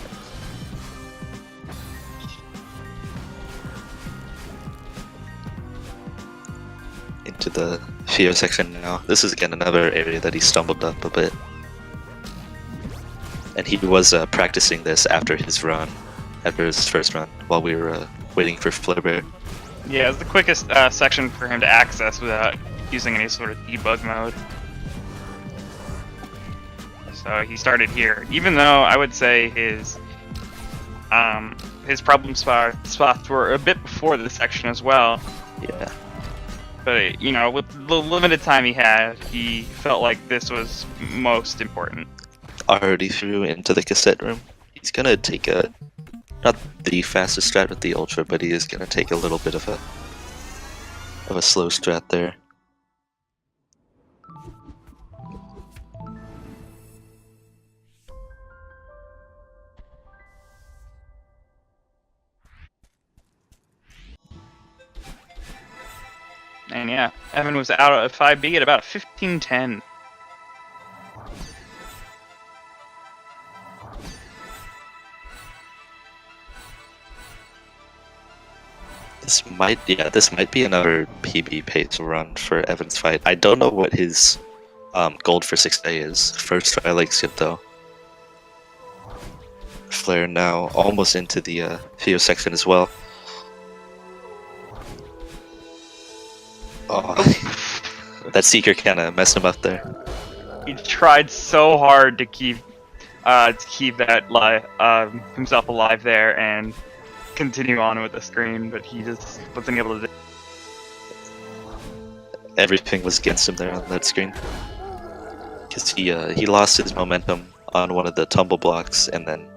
Speaker 2: Into the Theo section now. This is again another area that he stumbled up a bit. And he was practicing this after his first run, while we were waiting for Flarebear.
Speaker 1: Yeah, it's the quickest section for him to access without using any sort of debug mode. So he started here, even though I would say his problem spots were a bit before this section as well.
Speaker 2: Yeah.
Speaker 1: But, you know, with the limited time he had, he felt like this was most important.
Speaker 2: Already through into the cassette room. He's gonna take not the fastest strat with the Ultra, but he is gonna take a little bit of a slow strat there.
Speaker 1: And yeah, Evan was out at 5B at about 15:10.
Speaker 2: This might be another PB pace run for Evansfight. I don't know what his gold for 6A is. First try likes it though. Flare now almost into the Theo section as well. Oh, that Seeker kind of messed him up there.
Speaker 1: He tried so hard to keep that himself alive there and continue on with the screen, but he just wasn't able to do.
Speaker 2: Everything was against him there on that screen. Because he lost his momentum on one of the tumble blocks and then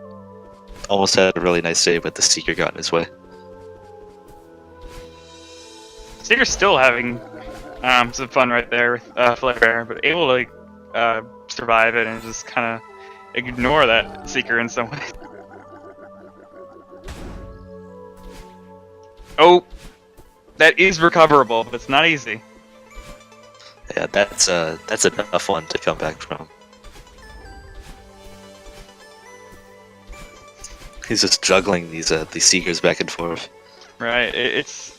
Speaker 2: almost had a really nice save, but the Seeker got in his way.
Speaker 1: Seeker's still having some fun right there with Flarebear, but able to survive it and just kind of ignore that Seeker in some way. Oh, that is recoverable, but it's not easy.
Speaker 2: Yeah, that's a tough one to come back from. He's just juggling these Seekers back and forth.
Speaker 1: Right, it's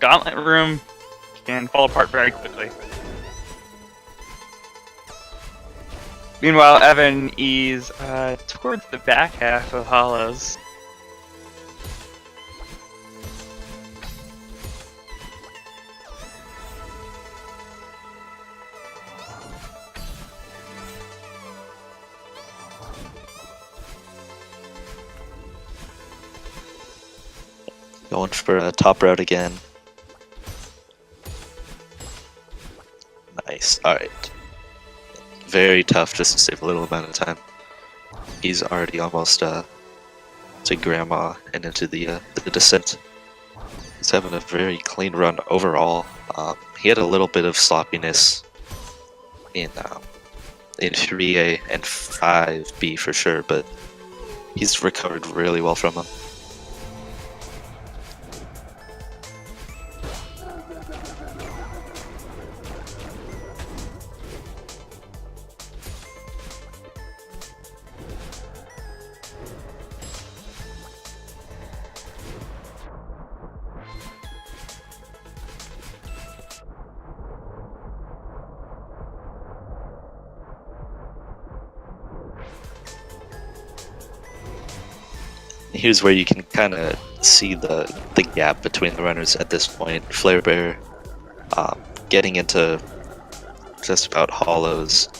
Speaker 1: Gauntlet Room can fall apart very quickly. Meanwhile, Evan is towards the back half of Hollows.
Speaker 2: Going for a top route again. Nice. Alright. Very tough just to save a little amount of time. He's already almost to Grandma and into the descent. He's having a very clean run overall. He had a little bit of sloppiness in 3A and 5B for sure, but he's recovered really well from them. Here's where you can kind of see the gap between the runners at this point. Flarebear getting into just about Hollows,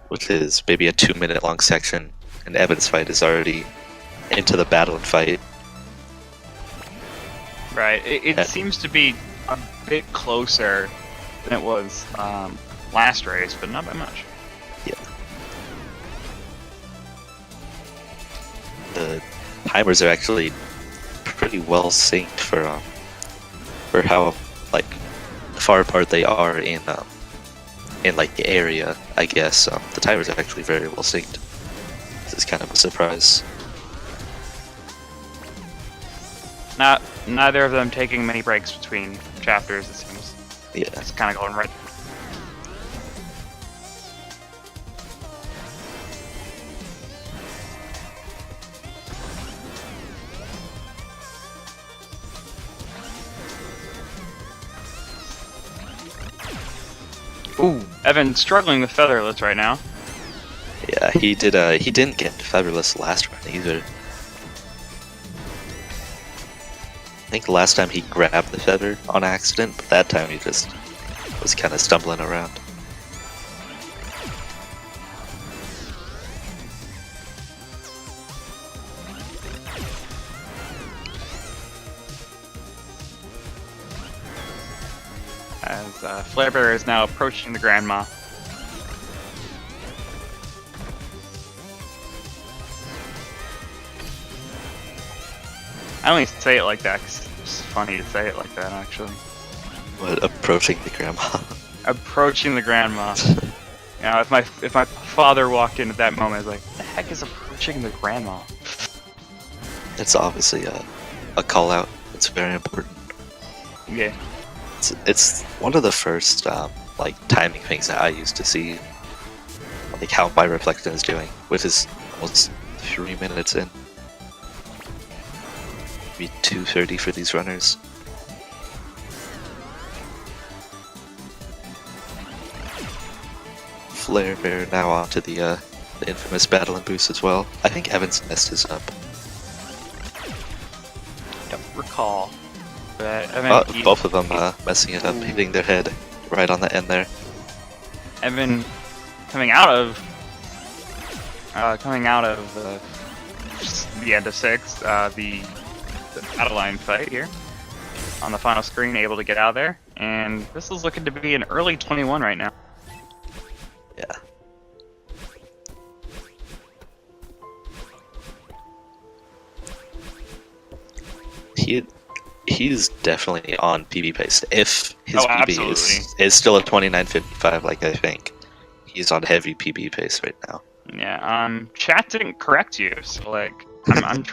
Speaker 2: which is maybe a 2-minute long section, and Evansfight is already into the battle and fight.
Speaker 1: Right, it seems to be a bit closer than it was last race, but not by much.
Speaker 2: Yeah. The timers are actually pretty well synced for how far apart they are in like the area, I guess. The timers are actually very well synced. This is kind of a surprise.
Speaker 1: Neither of them taking many breaks between chapters, it seems.
Speaker 2: Yeah.
Speaker 1: It's kind of going right. Ooh, Evan struggling with Featherless right now.
Speaker 2: Yeah, he did. He didn't get Featherless last run either. I think last time he grabbed the feather on accident, but that time he just was kind of stumbling around.
Speaker 1: As Flarebear is now approaching the Grandma. I only say it like that because it's funny to say it like that, actually.
Speaker 2: What, approaching the Grandma?
Speaker 1: Approaching the Grandma. You know, if my father walked in at that moment, I'd be like, what the heck is approaching the Grandma?
Speaker 2: It's obviously a call out. It's very important.
Speaker 1: Yeah.
Speaker 2: It's one of the first like timing things that I used to see, like how my reflection is doing, which is almost 3 minutes in. Maybe 2:30 for these runners. Flarebear now onto the infamous battle and boost as well. I think Evan's nest is up.
Speaker 1: Don't recall, but Evan,
Speaker 2: both of them messing it up, hitting their head right on the end there.
Speaker 1: Evan coming out of the end of 6, the Adeline fight here on the final screen, able to get out of there, and this is looking to be an early 21 right now.
Speaker 2: Yeah. He's definitely on PB pace. If his PB is still a 29.55, like I think, he's on heavy PB pace right now.
Speaker 1: Yeah. Chat didn't correct you, so like, I'm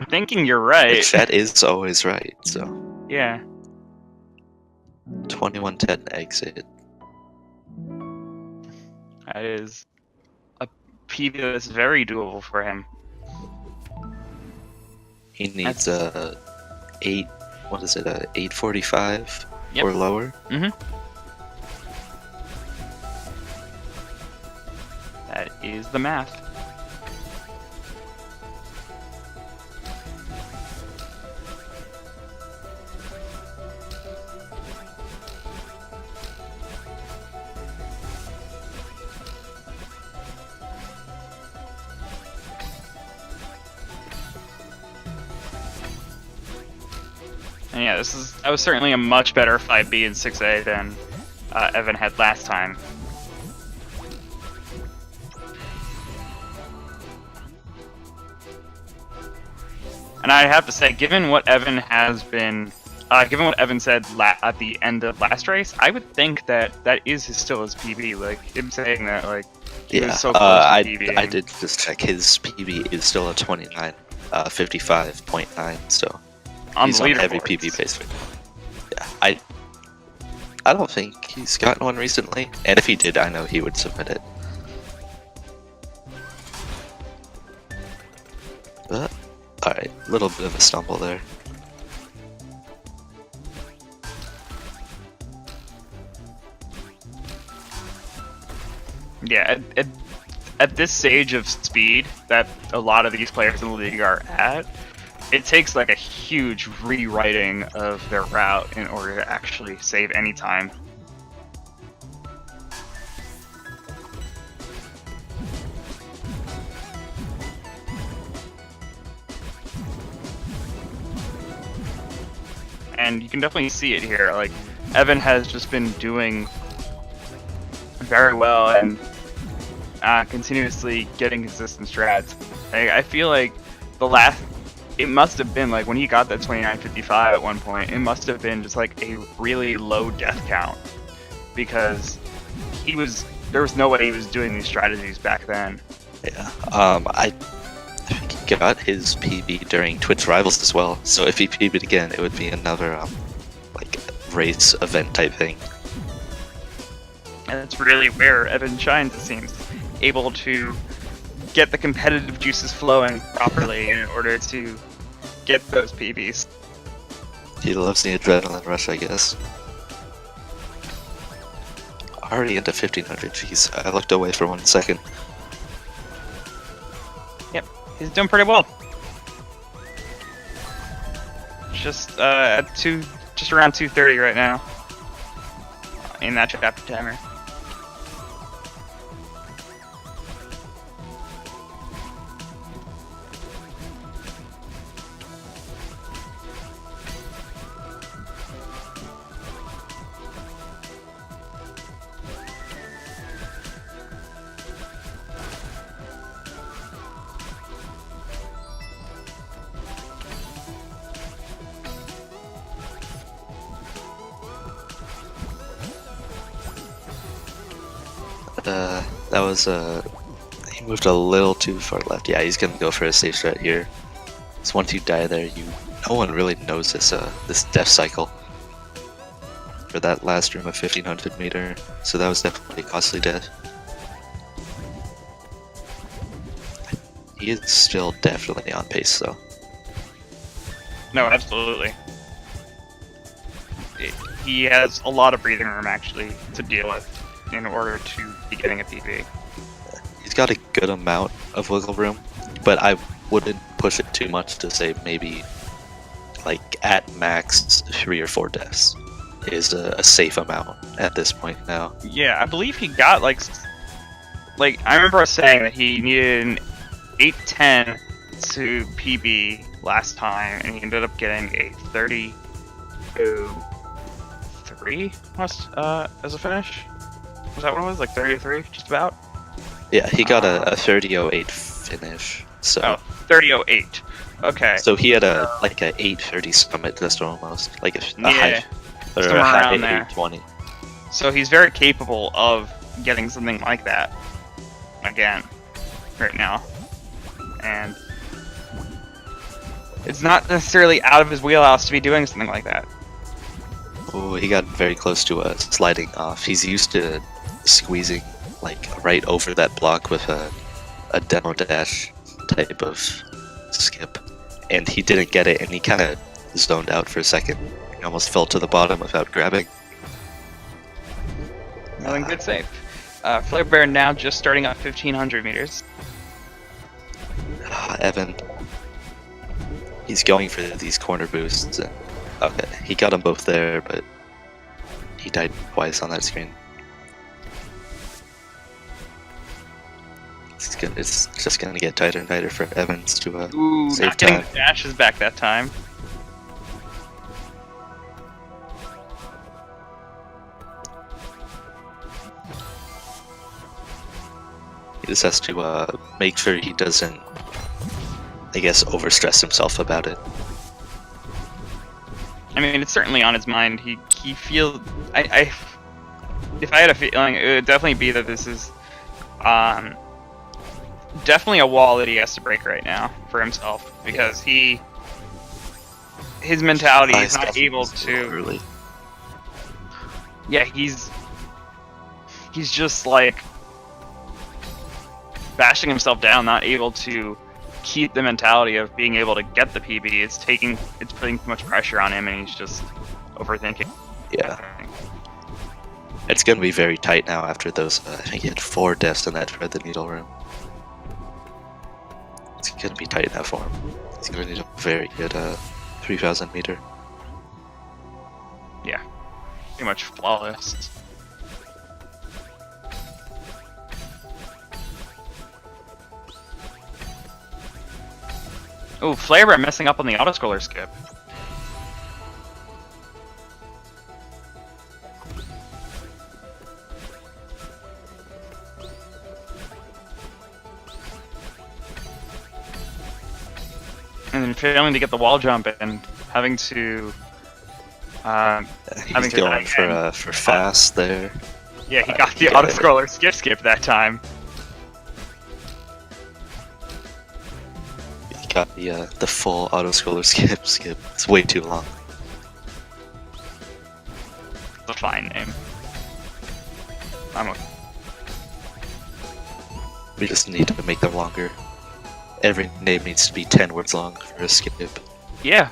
Speaker 1: thinking you're right.
Speaker 2: Chat is always right. So.
Speaker 1: Yeah.
Speaker 2: 21:10 exit.
Speaker 1: That is a PB that's very doable for him.
Speaker 2: He needs a 8:45
Speaker 1: yep.
Speaker 2: or lower.
Speaker 1: That is the math. And yeah, that was certainly a much better 5B and 6A than Evan had last time. And I have to say, given what Evan said at the end of last race, I would think that is still his PB. Like him saying that, like he was so close to PB.
Speaker 2: I did just check. His PB is still a 55.9, so he's on heavy PB pace. Yeah, I don't think he's gotten one recently, and if he did, I know he would submit it. But alright, a little bit of a stumble there.
Speaker 1: Yeah, at this stage of speed that a lot of these players in the league are at, it takes like a huge rewriting of their route in order to actually save any time. And you can definitely see it here. Like, Evan has just been doing very well and continuously getting consistent strats. I feel like it must have been like when he got that 29.55 at one point, it must have been just like a really low death count, because there was no way he was doing these strategies back then.
Speaker 2: Yeah, I think he got his PB during Twitch Rivals as well, so if he PB'd again, it would be another like race event type thing.
Speaker 1: And that's really where Evan shines, it seems. Able to get the competitive juices flowing properly in order to get those PBs.
Speaker 2: He loves the adrenaline rush, I guess. Already into 1500, jeez. I looked away for 1 second.
Speaker 1: Yep, he's doing pretty well. Just around 230 right now in that chapter timer.
Speaker 2: That was he moved a little too far left. Yeah, he's gonna go for a safe strat here. So once you die there, no one really knows this death cycle for that last room of 1500 meter. So that was definitely a costly death. He is still definitely on pace though.
Speaker 1: No, absolutely. He has a lot of breathing room actually to deal with in order to be getting a PB.
Speaker 2: He's got a good amount of wiggle room, but I wouldn't push it too much to say maybe like at max 3 or 4 deaths is a safe amount at this point now.
Speaker 1: Yeah, I believe he got like I remember us saying that he needed an 810 to PB last time, and he ended up getting a 30-3 as a finish. Was that what it was? Like 30-3, just about?
Speaker 2: Yeah, he got a 30:08 finish. So
Speaker 1: Oh, 30:08. Okay.
Speaker 2: So he had a 8:30 summit just almost like a
Speaker 1: Yeah,
Speaker 2: high or
Speaker 1: somewhere
Speaker 2: a high
Speaker 1: around there.
Speaker 2: 8:20.
Speaker 1: So he's very capable of getting something like that again right now, and it's not necessarily out of his wheelhouse to be doing something like that.
Speaker 2: Oh, he got very close to sliding off. He's used to squeezing like right over that block with a demo dash type of skip, and he didn't get it, and he kind of zoned out for a second. He almost fell to the bottom without grabbing.
Speaker 1: Nothing good save. Flarebear now just starting at 1,500 meters.
Speaker 2: Evan, he's going for these corner boosts. Okay, he got them both there, but he died twice on that screen. It's just gonna get tighter and tighter for Evans to save
Speaker 1: not getting
Speaker 2: time.
Speaker 1: the dashes back that time.
Speaker 2: He just has to make sure he doesn't, I guess, overstress himself about it.
Speaker 1: I mean, it's certainly on his mind. He feels. If I had a feeling, it would definitely be that this is definitely a wall that he has to break right now for himself, because his mentality is not able to.
Speaker 2: Early.
Speaker 1: Yeah, he's just like bashing himself down, not able to keep the mentality of being able to get the PB. It's putting too much pressure on him, and he's just overthinking.
Speaker 2: Yeah. It's gonna be very tight now after those. I think he had 4 deaths in that thread the needle room. It's gonna be tight now for him. He's gonna need a very good 3,000 meter.
Speaker 1: Yeah, pretty much flawless. Oh, Flarebear messing up on the autoscroller skip. And then failing to get the wall jump and having to
Speaker 2: He's going for fast there.
Speaker 1: Yeah, he got the autoscroller skip that time.
Speaker 2: He got the full autoscroller skip. It's way too long.
Speaker 1: It's a fine name. I'm okay.
Speaker 2: We just need to make them longer. Every name needs to be 10 words long for a skip.
Speaker 1: Yeah.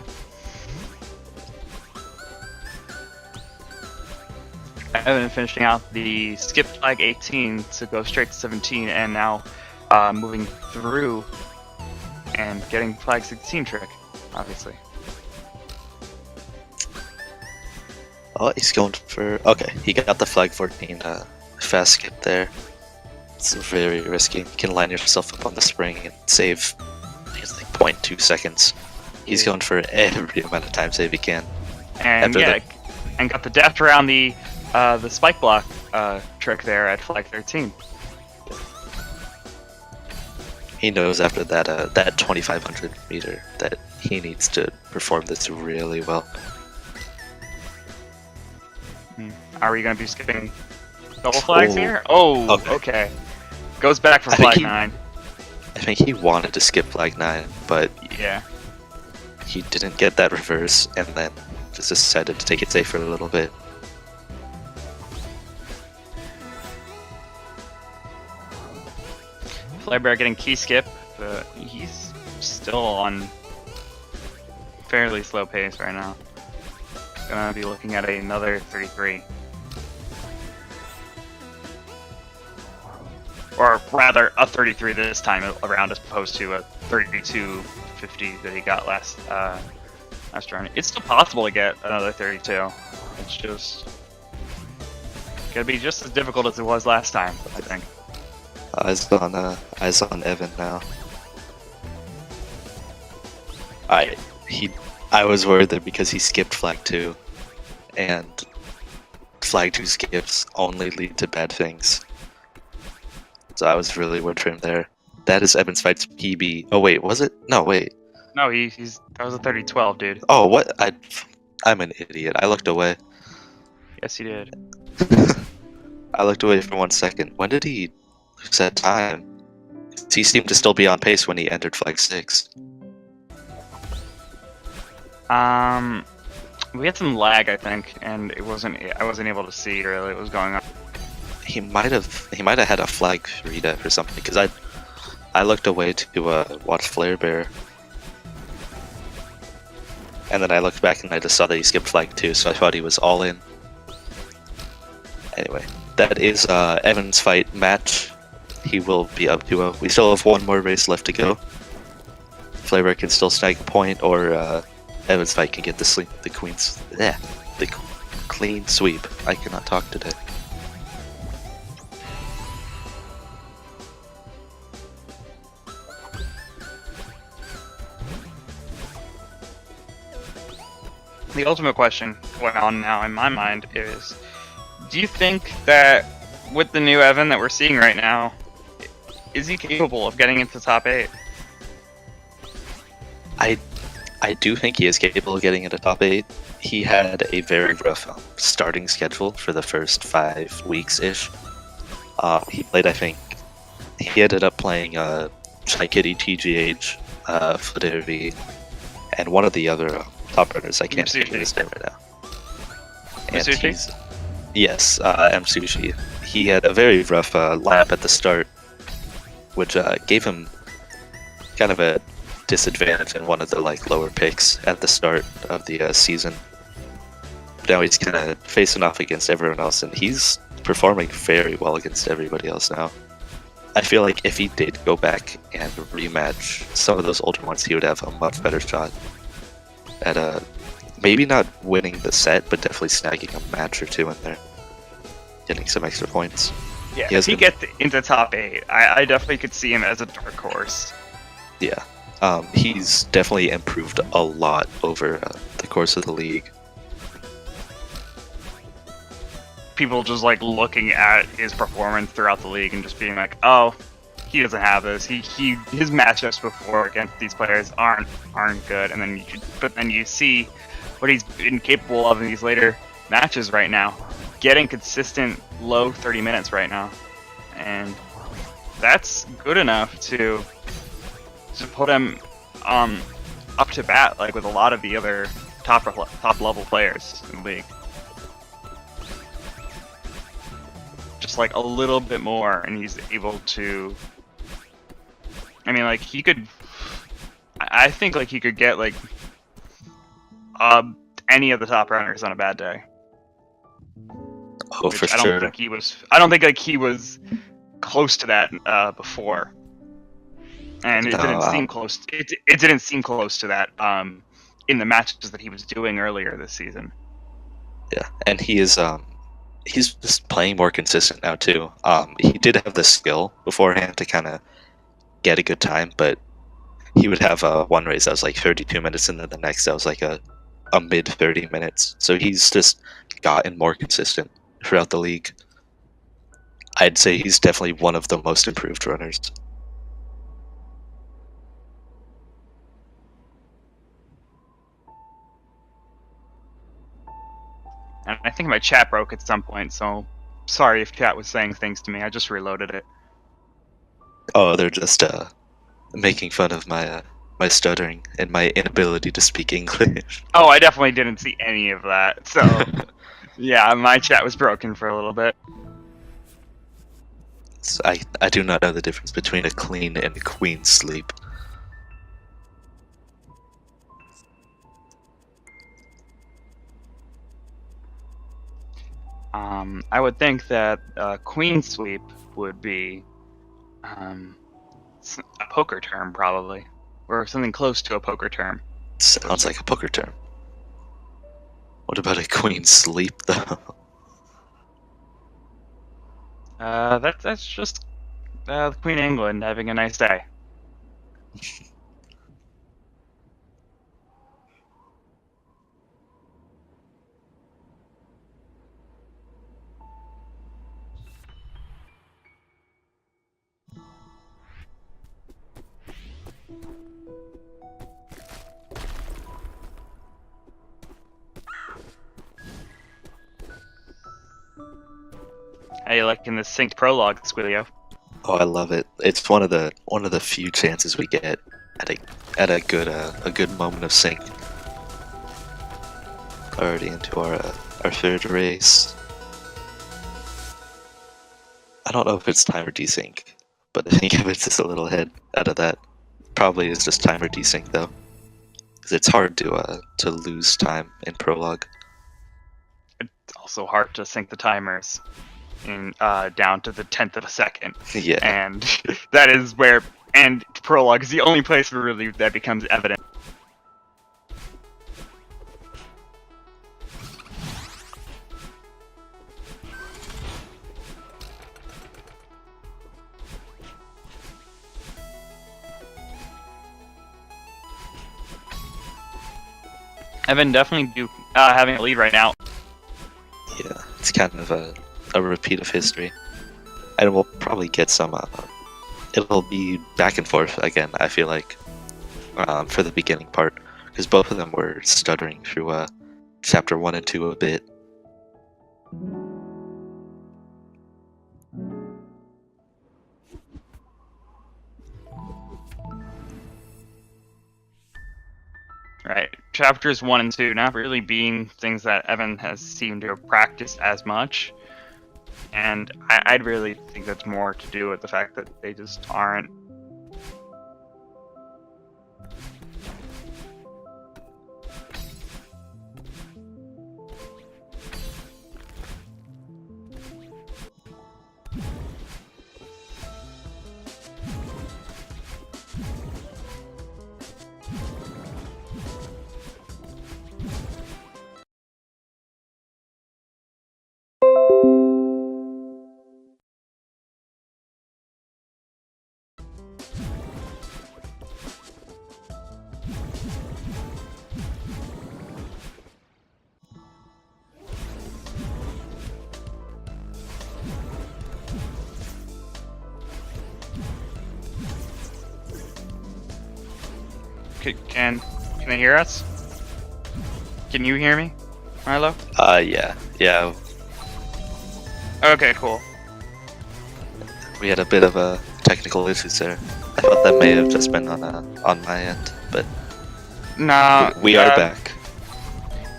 Speaker 1: Evan finishing out the skip flag 18 to go straight to 17, and now moving through and getting flag 16 trick, obviously.
Speaker 2: Oh, he's going for... Okay, he got the flag 14 fast skip there. It's very risky. You can line yourself up on the spring and save, I think it's like 0.2 seconds. He's going for every amount of time save he can.
Speaker 1: And yeah, and got the dash around the spike block trick there at flag 13.
Speaker 2: He knows after that 2,500 meter that he needs to perform this really well.
Speaker 1: Are we going to be skipping double flags here? Oh, okay. Goes back for flag 9.
Speaker 2: I think he wanted to skip flag 9, but
Speaker 1: yeah,
Speaker 2: he didn't get that reverse, and then just decided to take it safe for a little bit.
Speaker 1: Flarebear getting key skip, but he's still on fairly slow pace right now. Gonna be looking at another 33. Or rather, a 33 this time around as opposed to a 32.50 that he got last Nice turn. It's still possible to get another 32. It's just gonna be just as difficult as it was last time, I think.
Speaker 2: Eyes on Evan now. I was worried there because he skipped flag 2, and flag 2 skips only lead to bad things. So I was really worried for him there. That is Evansfight's PB. Oh wait, was it? No, wait.
Speaker 1: No, that was a 30-12, dude.
Speaker 2: Oh, what? I'm an idiot. I looked away.
Speaker 1: Yes, you did.
Speaker 2: I looked away for 1 second. When did he lose that time? He seemed to still be on pace when he entered flag 6.
Speaker 1: We had some lag, I think, and I wasn't able to see really what was going on.
Speaker 2: He might have had a flag readout or something, because I looked away to watch flarebear, and then I looked back and I just saw that he skipped flag 2, so I thought he was all in. Anyway, that is Evansfight match. He will be up 2-0. We still have one more race left to go. Flarebear can still snag a point, or Evansfight can get the clean sweep. I cannot talk today.
Speaker 1: The ultimate question going on now in my mind is, do you think that with the new Evan that we're seeing right now, is he capable of getting into the top 8?
Speaker 2: I do think he is capable of getting into top 8. He had a very rough starting schedule for the first 5 weeks-ish. He played, I think, he ended up playing Shy Kitty, TGH, Flarebear, and one of the other top runners. I can't think of his name right now. And yes, M Sushi. He had a very rough lap at the start, which gave him kind of a disadvantage in one of the lower picks at the start of the season. But now he's kind of facing off against everyone else, and he's performing very well against everybody else now. I feel like if he did go back and rematch some of those older ones, he would have a much better shot at maybe not winning the set, but definitely snagging a match or 2 in there, getting some extra points.
Speaker 1: Yeah, if he gets into top 8, I definitely could see him as a dark horse.
Speaker 2: Yeah. He's definitely improved a lot over the course of the league.
Speaker 1: People just looking at his performance throughout the league and just being like, oh, he doesn't have this. His matchups before against these players aren't good, and then you see what he's been capable of in these later matches right now, getting consistent low 30 minutes right now, and that's good enough to put him up to bat with a lot of the other top level players in the league. Just a little bit more, and he's able to. I mean, he could. I think he could get any of the top runners on a bad day.
Speaker 2: Oh, for sure.
Speaker 1: I don't think he was close to that before. And it didn't seem close. It didn't seem close to that in the matches that he was doing earlier this season.
Speaker 2: Yeah, and he's just playing more consistent now too. He did have the skill beforehand to kind of get a good time, but he would have one race that was 32 minutes, and then the next that was a mid 30 minutes. So he's just gotten more consistent throughout the league. I'd say he's definitely one of the most improved runners.
Speaker 1: And I think my chat broke at some point, so sorry if chat was saying things to me. I just reloaded it.
Speaker 2: Oh, they're just making fun of my stuttering and my inability to speak English.
Speaker 1: Oh, I definitely didn't see any of that. So, yeah, my chat was broken for a little bit.
Speaker 2: So I do not know the difference between a clean and a queen sleep.
Speaker 1: I would think that queen sweep would be a poker term, probably, or something close to a poker term.
Speaker 2: Sounds like a poker term. What about a queen sleep though?
Speaker 1: That's just the Queen of England having a nice day. How you liking the synced prologue, Squilio?
Speaker 2: Oh, I love it. It's one of the few chances we get at a good moment of sync. Already into our third race. I don't know if it's timer desync, but I think Evans is a little ahead out of that. Probably is just timer desync though, because it's hard to lose time in prologue.
Speaker 1: It's also hard to sync the timers in down to the 10th of a second.
Speaker 2: Yeah.
Speaker 1: And that is where, and prologue is the only place where really that becomes evident. Evan definitely having a lead right now.
Speaker 2: Yeah, it's kind of a repeat of history, and we'll probably get some. It'll be back and forth again. I feel like for the beginning part, because both of them were stuttering through chapter 1 and 2 a bit.
Speaker 1: Right, chapters 1 and 2 not really being things that Evan has seemed to have practiced as much, and I'd really think that's more to do with the fact that they just aren't. Can they hear us? Can you hear me, Milo?
Speaker 2: Yeah.
Speaker 1: Okay, cool.
Speaker 2: We had a bit of a technical issues there. I thought that may have just been on my end, but
Speaker 1: Nah,
Speaker 2: we are back.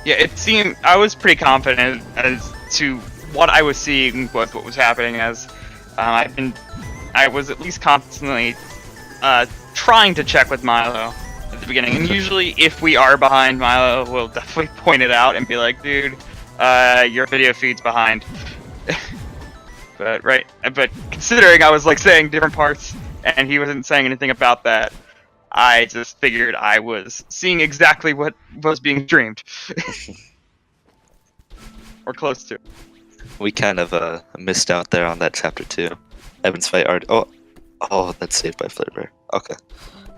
Speaker 1: Yeah, it seemed I was pretty confident as to what I was seeing was what was happening. As I was at least constantly trying to check with Milo at the beginning, and usually if we are behind, Milo will definitely point it out and be like, "Dude, your video feed's behind." But considering I was like saying different parts and he wasn't saying anything about that, I just figured I was seeing exactly what was being streamed. Or close to.
Speaker 2: We kind of missed out there on that chapter 2. Evansfight already. Oh, that's saved by flarebear. Okay.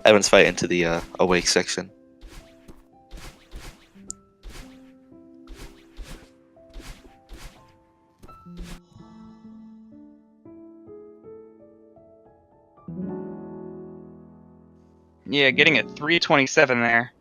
Speaker 2: Evansfight into the awake section.
Speaker 1: Yeah, getting a 327 there.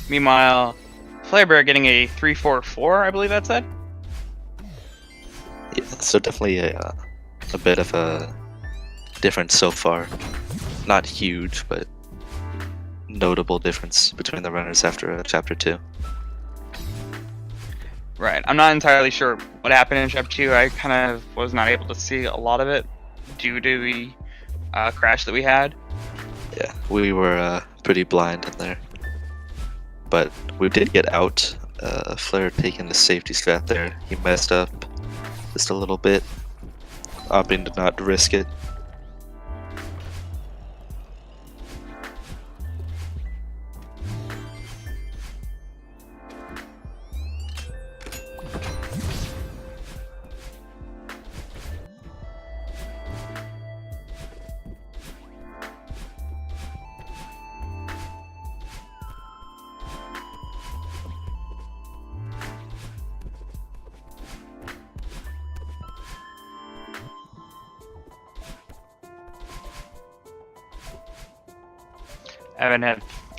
Speaker 1: Meanwhile, Flarebear getting a 344, I believe that said.
Speaker 2: Yeah, so definitely a bit of a difference so far. Not huge, but notable difference between the runners after chapter 2.
Speaker 1: Right. I'm not entirely sure what happened in chapter 2. I kind of was not able to see a lot of it due to the crash that we had.
Speaker 2: Yeah, we were pretty blind in there. But we did get out. Flare taking the safety strat there. He messed up just a little bit, opting to not risk it.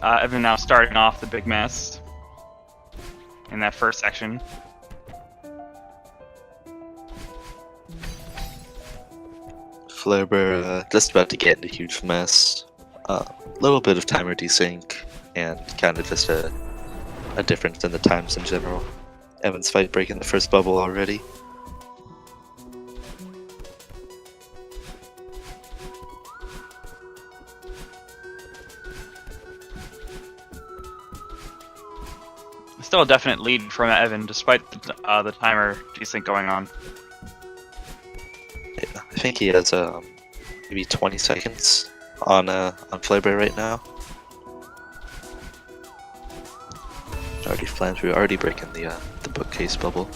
Speaker 1: Evan now starting off the big mess in that first section.
Speaker 2: Flarebear just about to get in a huge mess. A little bit of timer desync and kind of just a difference in the times in general. Evansfight breaking the first bubble already.
Speaker 1: Still a definite lead from Evan, despite the timer desync going on.
Speaker 2: Yeah, I think he has maybe 20 seconds on Flarebear right now. Already flying through, already breaking the bookcase bubble.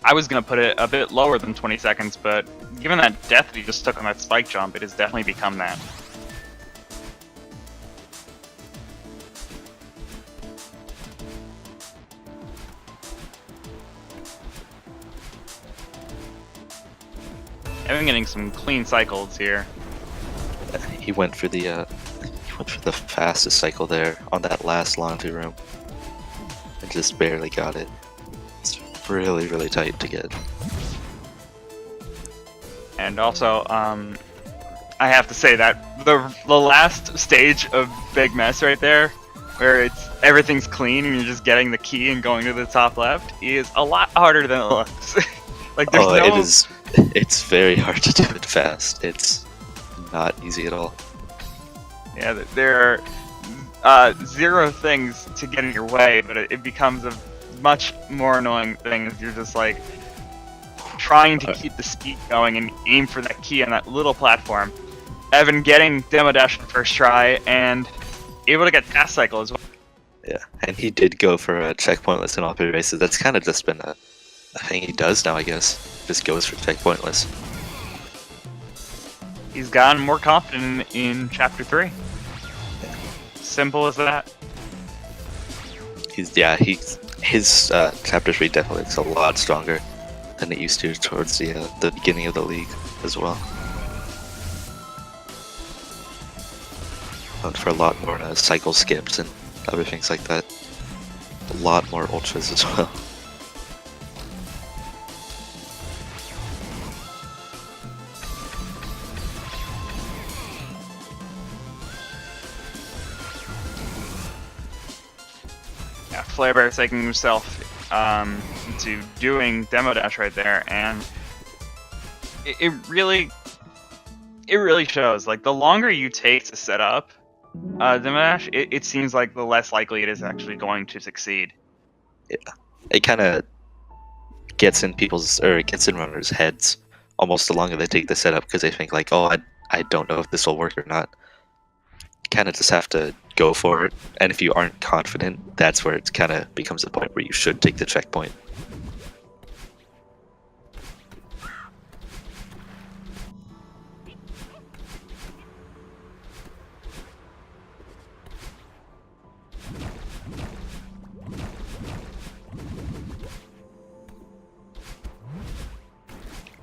Speaker 1: I was gonna put it a bit lower than 20 seconds, but given that death that he just took on that spike jump, it has definitely become that. Evan getting some clean cycles here.
Speaker 2: He went for the fastest cycle there on that last laundry room, and just barely got it. It's really, really tight to get.
Speaker 1: And also, I have to say that the last stage of Big Mess right there, where everything's clean and you're just getting the key and going to the top left, is a lot harder than it looks. Like there's
Speaker 2: it's very hard to do it fast. It's not easy at all.
Speaker 1: Yeah, there are zero things to get in your way, but it becomes a much more annoying thing if you're just like trying to keep the speed going and aim for that key on that little platform. Evan getting demo dash on first try and able to get pass cycle as well.
Speaker 2: Yeah, and he did go for a checkpointless in all 3 races. That's kind of just been a thing he does now, I guess. Just goes for checkpointless.
Speaker 1: He's gotten more confident in chapter 3.
Speaker 2: Yeah.
Speaker 1: Simple as that.
Speaker 2: His chapter 3 definitely looks a lot stronger than it used to towards the beginning of the league as well. Went for a lot more cycle skips and other things like that. A lot more ultras as well.
Speaker 1: Yeah, Flarebear taking himself into doing demo dash right there, and it really shows. Like the longer you take to set up demo dash, it seems like the less likely it is actually going to succeed.
Speaker 2: Yeah, it kind of gets in runners' heads almost the longer they take the setup, because they think like, oh, I don't know if this will work or not. Kind of just have to go for it, and if you aren't confident, that's where it kind of becomes a point where you should take the checkpoint.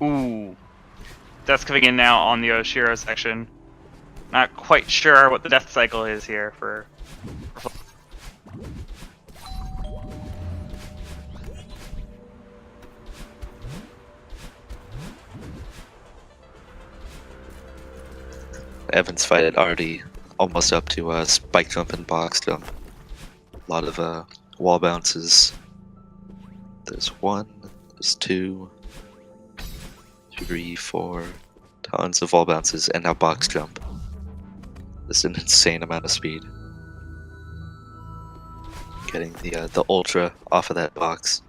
Speaker 1: Ooh, that's coming in now on the Oshiro section. Not quite sure what the death cycle is here for.
Speaker 2: Evansfight had already almost up to spike jump and box jump. A lot of wall bounces. There's 1, there's 2, 3, 4, tons of wall bounces, and now box jump. This is an insane amount of speed. Getting the ultra off of that box.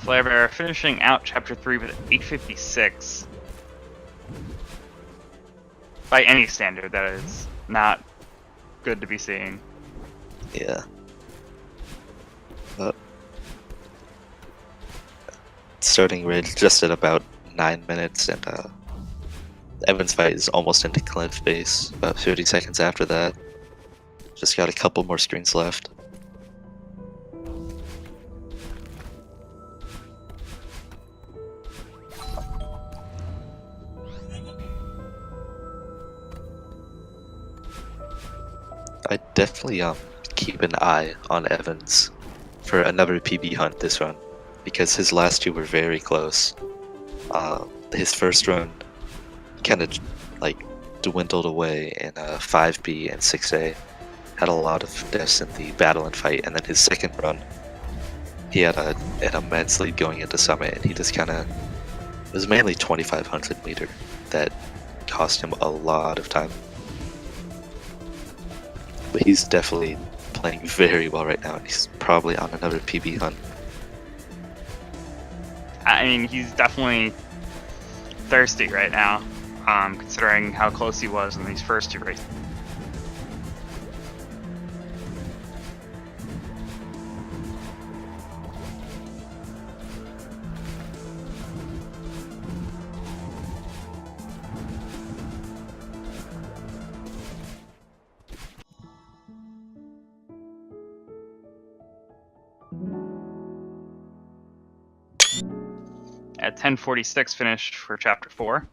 Speaker 1: Flarebear finishing out Chapter 3 with 856. By any standard, that is not good to be seeing.
Speaker 2: Yeah. Starting ridge just at about 9 minutes, and Evansfight is almost into cliff base. About 30 seconds after that. Just got a couple more screens left. I definitely keep an eye on Evans for another PB hunt this run, because his last 2 were very close. His first run kind of like dwindled away in 5B and 6A. Had a lot of deaths in the battle and fight, and then his second run, he had an immense lead going into Summit, and he just kind of, it was mainly 2500 meter that cost him a lot of time. But he's definitely playing very well right now, and he's probably on another PB hunt.
Speaker 1: I mean, he's definitely thirsty right now, considering how close he was in these first 2 races. At 10:46 finish for Chapter 4.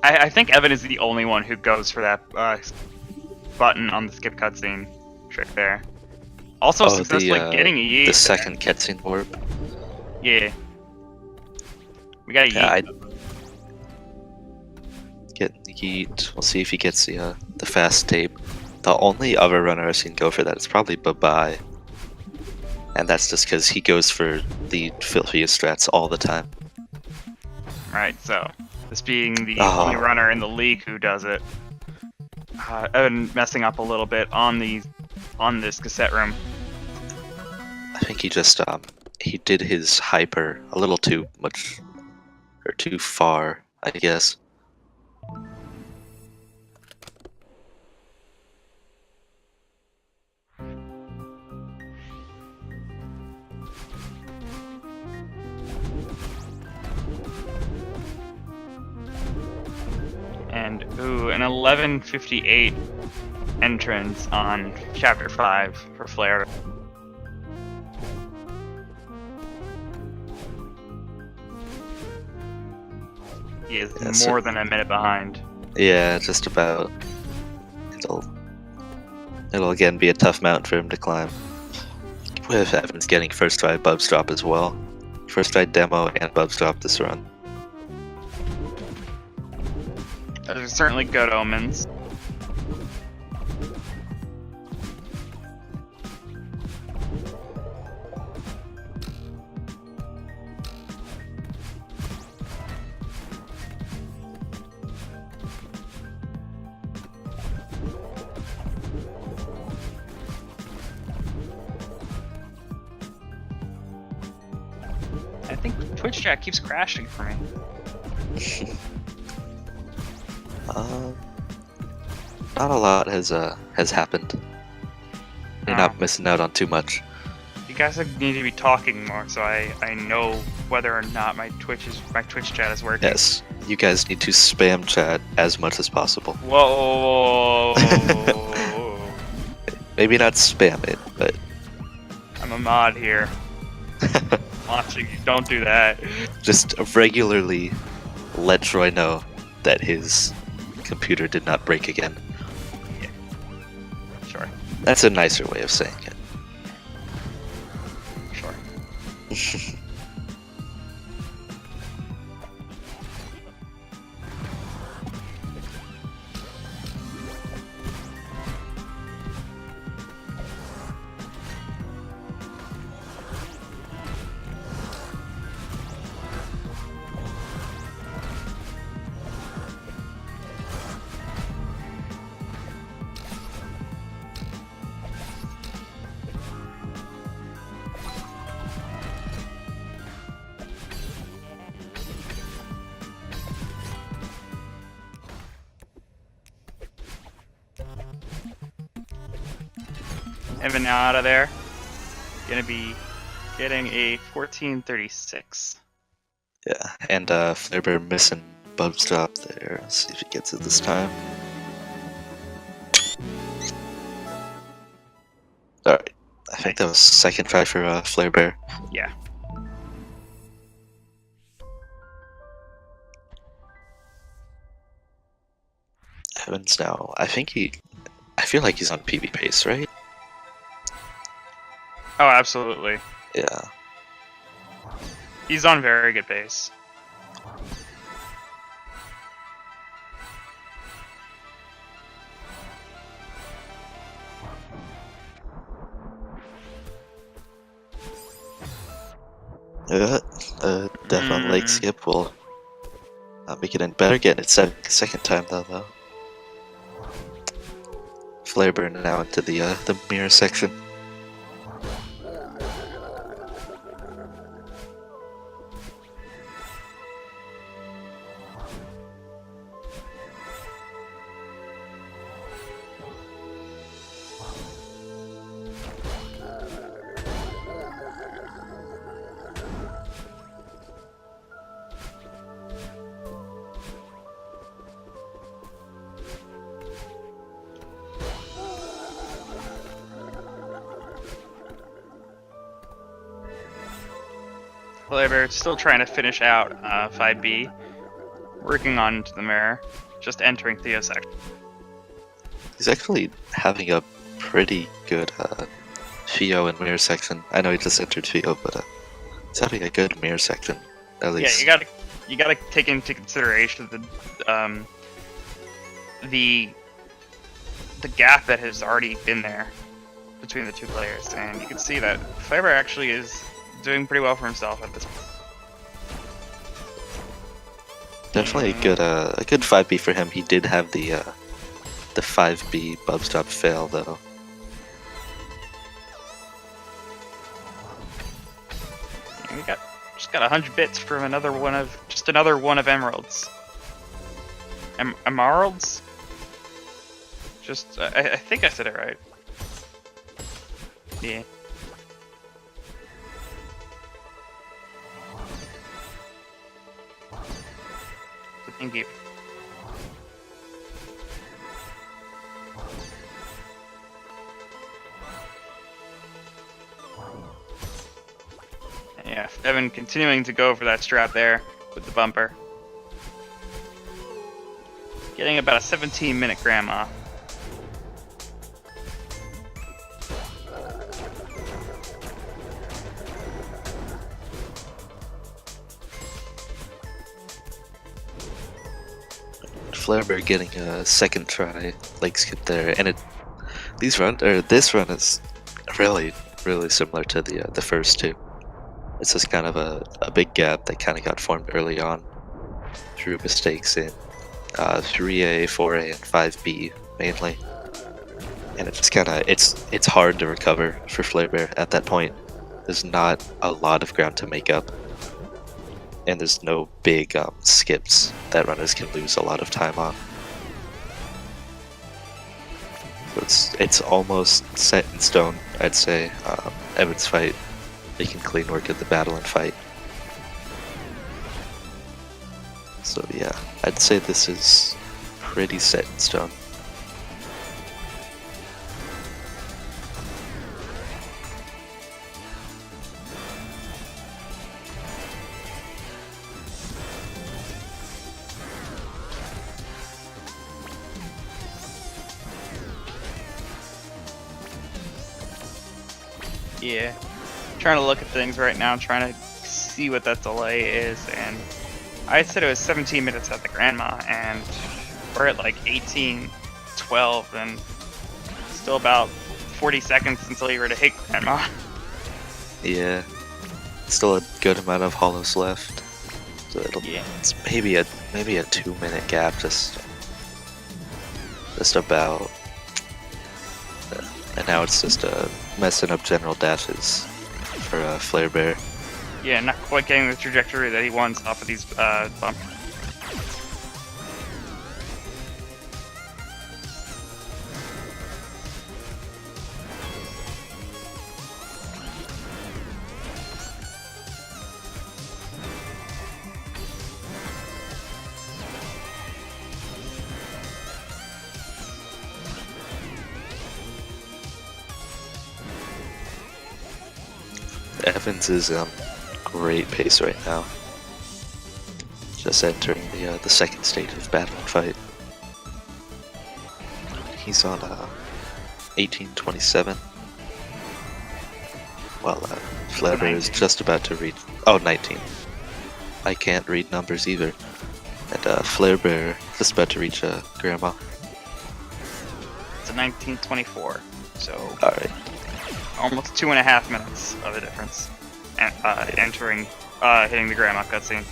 Speaker 1: I think Evan is the only one who goes for that button on the skip cutscene trick there. Also successfully getting a yeet.
Speaker 2: The second cutscene warp.
Speaker 1: Yeah. We got a yeet.
Speaker 2: Getting the yeet. We'll see if he gets the fast tape. The only other runner I've seen go for that is probably Bye-Bye. And that's just because he goes for the filthiest strats all the time.
Speaker 1: Right, so this being the only runner in the league who does it. Evan messing up a little bit on this cassette room.
Speaker 2: I think he just he did his hyper a little too much, or too far, I guess.
Speaker 1: And ooh, an 11:58 entrance on Chapter 5 for Flare. He is more than a minute behind.
Speaker 2: Yeah, just about. It'll again be a tough mountain for him to climb. With Evans getting first try Bubs drop as well. First try demo and Bubs drop this run.
Speaker 1: Those are certainly good omens. think Twitch chat keeps crashing for me.
Speaker 2: Not a lot has happened. You're
Speaker 1: Oh.
Speaker 2: not missing out on too much.
Speaker 1: You guys need to be talking more, so I know whether or not my Twitch chat is working.
Speaker 2: Yes, you guys need to spam chat as much as possible.
Speaker 1: Whoa!
Speaker 2: Maybe not spam it, but
Speaker 1: I'm a mod here. Watching you. Don't do that.
Speaker 2: just regularly let Troy know that his computer did not break again.
Speaker 1: Sure.
Speaker 2: That's a nicer way of saying it.
Speaker 1: Sure. Evan now out of there. Gonna be getting a 1436.
Speaker 2: Yeah, and Flarebear missing Bub's drop there. Let's see if he gets it this time. Alright, I think that was second try for Flarebear.
Speaker 1: Yeah.
Speaker 2: Evans now, I feel like he's on PB pace, right?
Speaker 1: Oh, absolutely.
Speaker 2: Yeah.
Speaker 1: He's on very good pace.
Speaker 2: Death on leg skip will make it in. Better get it second time though. Flarebear now into the mirror section.
Speaker 1: Flarebear still trying to finish out 5B. Working on to the mirror. Just entering Theo section.
Speaker 2: He's actually having a pretty good Fio and mirror section. I know he just entered Fio, but he's having a good mirror section at least.
Speaker 1: Yeah, you gotta take into consideration the gap that has already been there between the two players, and you can see that Flarebear actually is doing pretty well for himself at this point.
Speaker 2: Definitely a good 5B for him. He did have the 5B Bub's drop fail though.
Speaker 1: And we just got 100 bits from another one of emeralds. Emeralds? Just I think I said it right. Yeah. Thank you. Yeah, Evan continuing to go for that strap there with the bumper. Getting about a 17-minute grandma.
Speaker 2: Flarebear getting a second try leg skip there, and this run is really similar to the first two. It's just kind of a big gap that kind of got formed early on through mistakes in 3A, 4A, and 5B mainly, and it's kind of it's hard to recover for Flarebear at that point. There's not a lot of ground to make up. and there's no big skips that runners can lose a lot of time on. So it's almost set in stone, I'd say. Evansfight making clean work of the battle and fight. So yeah, I'd say this is pretty set in stone.
Speaker 1: Yeah, trying to look at things right now, trying to see what that delay is, and I said it was 17 minutes at the Grandma, and we're at like 18:12, and still about 40 seconds until you were to hit Grandma.
Speaker 2: Yeah, still a good amount of hollows left. So it's maybe a 2-minute gap, just about. And now it's just messing up general dashes for flarebear.
Speaker 1: Yeah, not quite getting the trajectory that he wants off of these bumps.
Speaker 2: Evans is great pace right now. Just entering the second stage of battle and fight. He's on 18:27. While flarebear is just about to reach 19. I can't read numbers either. And flarebear just about to reach Grandma.
Speaker 1: It's a 19:24, so
Speaker 2: Alright.
Speaker 1: almost 2.5 minutes of a difference. Entering, hitting the Grandma cutscene.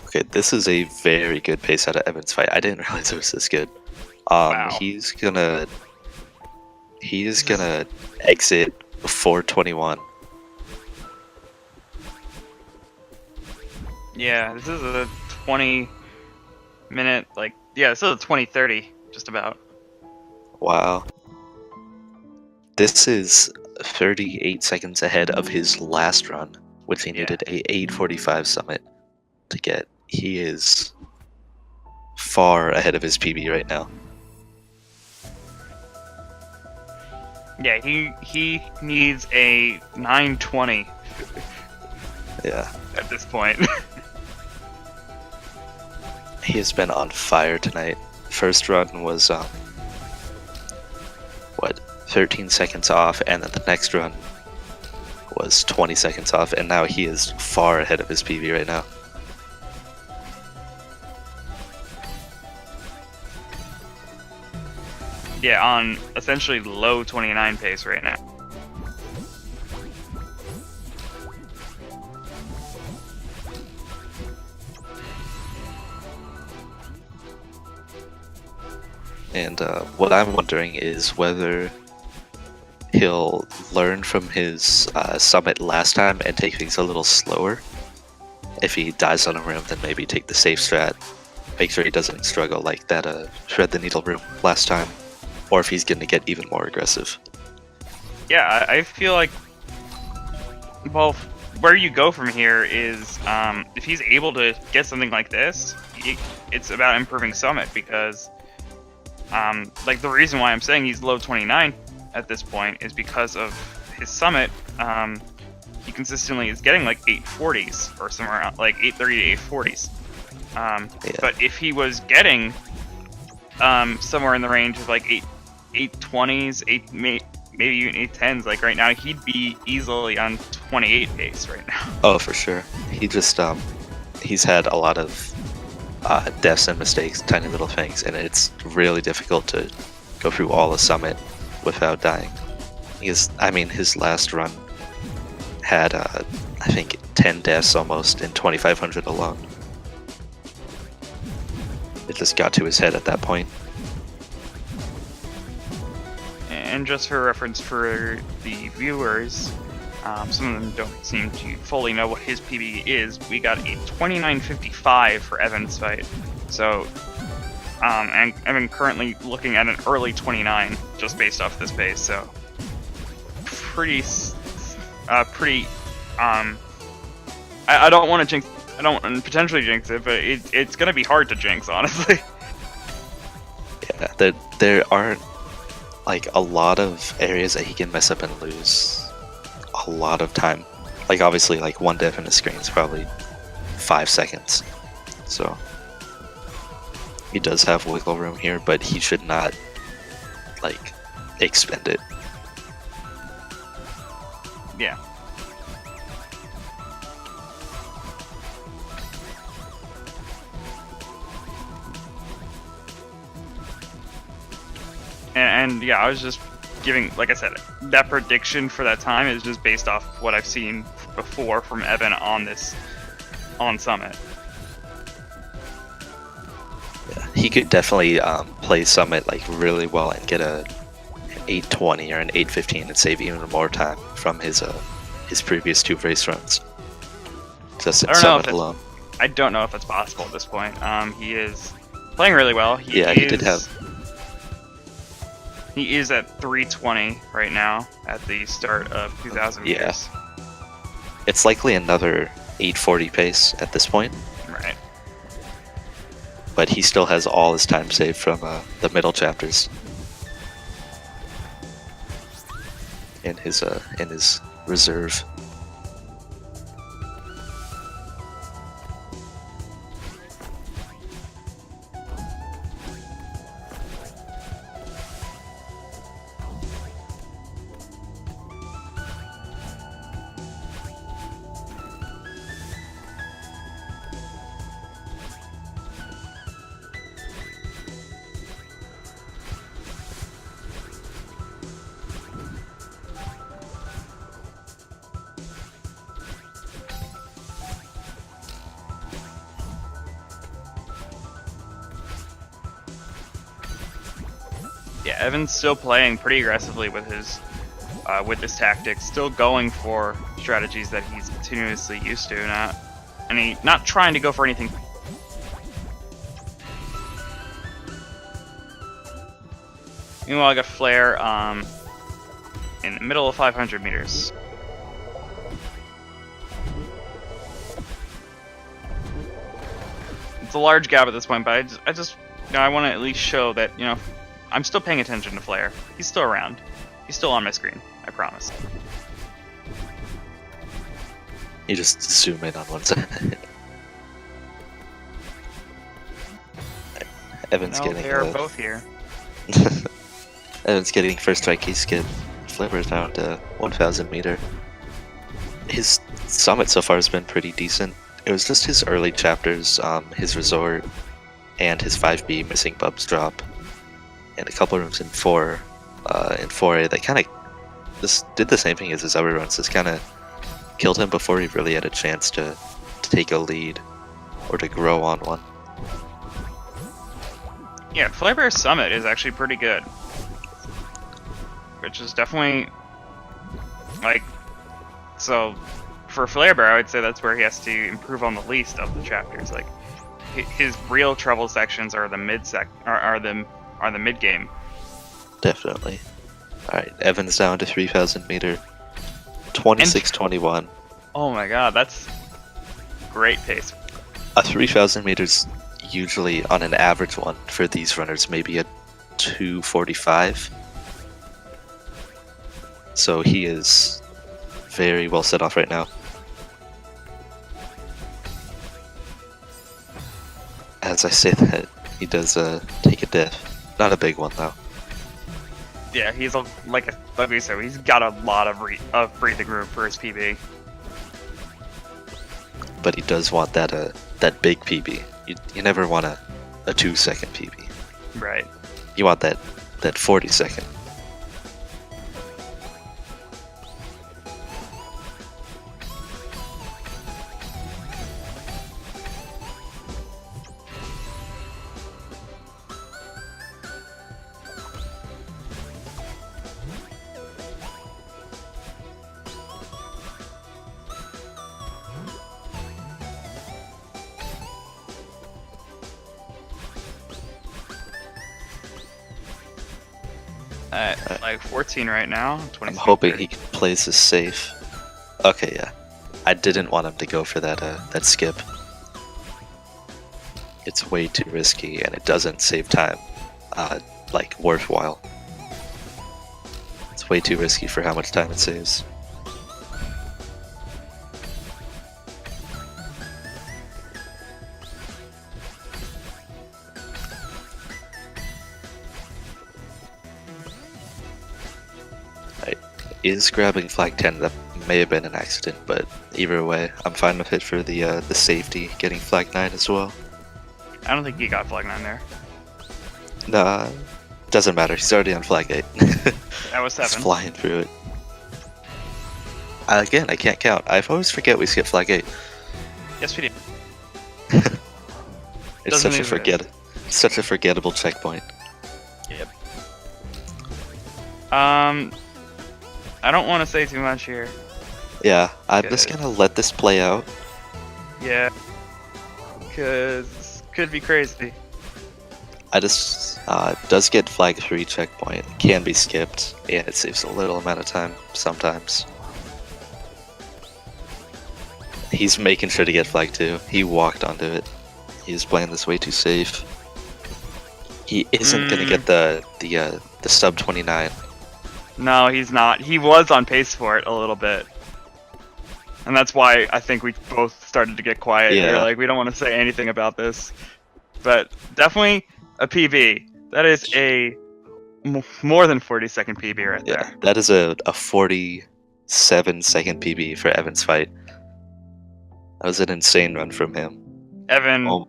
Speaker 2: Okay, this is a very good pace out of Evansfight. I didn't realize it was this good.
Speaker 1: Wow.
Speaker 2: He's gonna exit 4:21.
Speaker 1: Yeah, this is a 20-minute, this is a 20:30, just about.
Speaker 2: Wow. This is 38 seconds ahead of his last run, which he needed a 8:45 summit to get. He is far ahead of his PB right now.
Speaker 1: Yeah, he needs a 9:20.
Speaker 2: Yeah.
Speaker 1: At this point.
Speaker 2: He has been on fire tonight. First run was 13 seconds off, and then the next run was 20 seconds off, and now he is far ahead of his PB right now.
Speaker 1: Yeah, on essentially low 29 pace right now.
Speaker 2: And what I'm wondering is whether he'll learn from his summit last time and take things a little slower. If he dies on a room, then maybe take the safe strat. Make sure he doesn't struggle like that shred the needle room last time. Or if he's going to get even more aggressive.
Speaker 1: Yeah, I feel like, well, where you go from here is, if he's able to get something like this, it's about improving summit, because, the reason why I'm saying he's low 29 at this point is because of his summit. He consistently is getting like 840s or somewhere around, like 830 to 840s.
Speaker 2: Yeah.
Speaker 1: But if he was getting somewhere in the range of like 820s, maybe even 810s, like right now, he'd be easily on 28 pace right now.
Speaker 2: Oh, for sure. He just he's had a lot of deaths and mistakes, tiny little things, and it's really difficult to go through all the summit without dying. I mean, his last run had, I think, 10 deaths almost in 2500 alone. It just got to his head at that point.
Speaker 1: And just for reference for the viewers, some of them don't seem to fully know what his PB is. We got a 29.55 for Evansfight. So, and I'm currently looking at an early 29 just based off this pace. So, pretty. I don't want to jinx. I don't want to potentially jinx it, but it's gonna be hard to jinx, honestly.
Speaker 2: Yeah, there are like a lot of areas that he can mess up and lose a lot of time. Like obviously, like one death in the screen is probably 5 seconds, so he does have wiggle room here, but he should not like expend it.
Speaker 1: Yeah. And yeah, I was just giving, like I said, that prediction for that time is just based off what I've seen before from Evan on Summit.
Speaker 2: Yeah, he could definitely play Summit like really well and get an 8:20 or an 8:15 and save even more time from his previous 2 race runs. Just in Summit alone.
Speaker 1: I don't know if it's possible at this point. He is playing really well.
Speaker 2: He did have.
Speaker 1: He is at 3:20 right now at the start of 2000 meters.
Speaker 2: Yeah. It's likely another 8:40 pace at this point.
Speaker 1: Right.
Speaker 2: But he still has all his time saved from the middle chapters in his reserve.
Speaker 1: Yeah, Evan's still playing pretty aggressively with his tactics, still going for strategies that he's continuously used to, not trying to go for anything. Meanwhile, I got Flare in the middle of 500 meters. It's a large gap at this point, but I just I want to at least show that, I'm still paying attention to Flare. He's still around. He's still on my screen, I promise.
Speaker 2: You just zoom in on one side. Evan's getting.
Speaker 1: They are both here.
Speaker 2: Evan's getting first strike. He's getting Flipper's down to 1,000 meter. His Summit so far has been pretty decent. It was just his early chapters, his Resort, and his 5B missing Bub's drop, and a couple rooms in 4A that kind of just did the same thing as his other runs. Just kind of killed him before he really had a chance to take a lead or to grow on one.
Speaker 1: Yeah, Flarebear Summit is actually pretty good, which is definitely so for Flarebear, I would say that's where he has to improve on the least of the chapters. Like his real trouble sections are the mid game.
Speaker 2: Definitely. All right, Evan's down to 3,000 meter, 26:21.
Speaker 1: Oh my god, that's great pace.
Speaker 2: A 3,000 meters usually on an average one for these runners, maybe a 2:45. So he is very well set off right now. As I say that, he does take a diff. Not a big one though.
Speaker 1: Yeah, he's like we said, he's got a lot of breathing room for his PB.
Speaker 2: But he does want that big PB. You never want a 2-second PB.
Speaker 1: Right.
Speaker 2: You want that 40-second.
Speaker 1: at like 14 right now.
Speaker 2: I'm
Speaker 1: 26,
Speaker 2: hoping
Speaker 1: 30.
Speaker 2: he plays this safe. Okay, yeah. I didn't want him to go for that skip. It's way too risky, and it doesn't save time, like, worthwhile. It's way too risky for how much time it saves. Is grabbing flag 10, that may have been an accident, but either way, I'm fine with it for the safety, getting flag 9 as well.
Speaker 1: I don't think he got flag 9 there.
Speaker 2: Nah, doesn't matter, he's already on flag 8.
Speaker 1: That was 7.
Speaker 2: He's flying through it. Again, I can't count. I always forget we skip flag 8.
Speaker 1: Yes, we did.
Speaker 2: It's
Speaker 1: Doesn't
Speaker 2: such a
Speaker 1: even-
Speaker 2: such a forgettable checkpoint.
Speaker 1: Yep. I don't want to say too much here.
Speaker 2: Yeah, I'm
Speaker 1: Good.
Speaker 2: just gonna let this play out.
Speaker 1: Yeah. Because could be crazy.
Speaker 2: I just does get flag 3 checkpoint. It can be skipped, and it saves a little amount of time sometimes. He's making sure to get flag 2. He walked onto it. He's playing this way too safe. He isn't gonna get the sub 29.
Speaker 1: No, he's not. He was on pace for it a little bit. And that's why I think we both started to get quiet.
Speaker 2: Yeah.
Speaker 1: We're like, we don't want to say anything about this. But definitely a PB. That is a more than 40-second PB right
Speaker 2: Yeah,
Speaker 1: there.
Speaker 2: that is a 47-second PB for Evansfight. That was an insane run from him.
Speaker 1: Evan,
Speaker 2: Oh.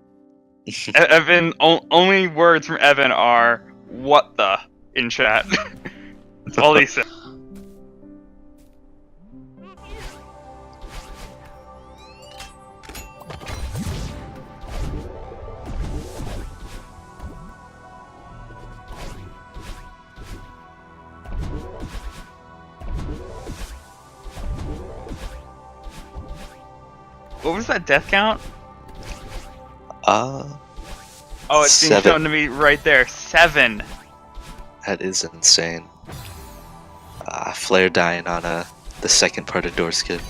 Speaker 1: Evan, only words from Evan are, what the, in chat. That's all he said. What was that death count?
Speaker 2: Uh,
Speaker 1: Oh, it's being
Speaker 2: 7.
Speaker 1: shown to me right there. 7.
Speaker 2: That is insane. Flare dying on the second part of door skip.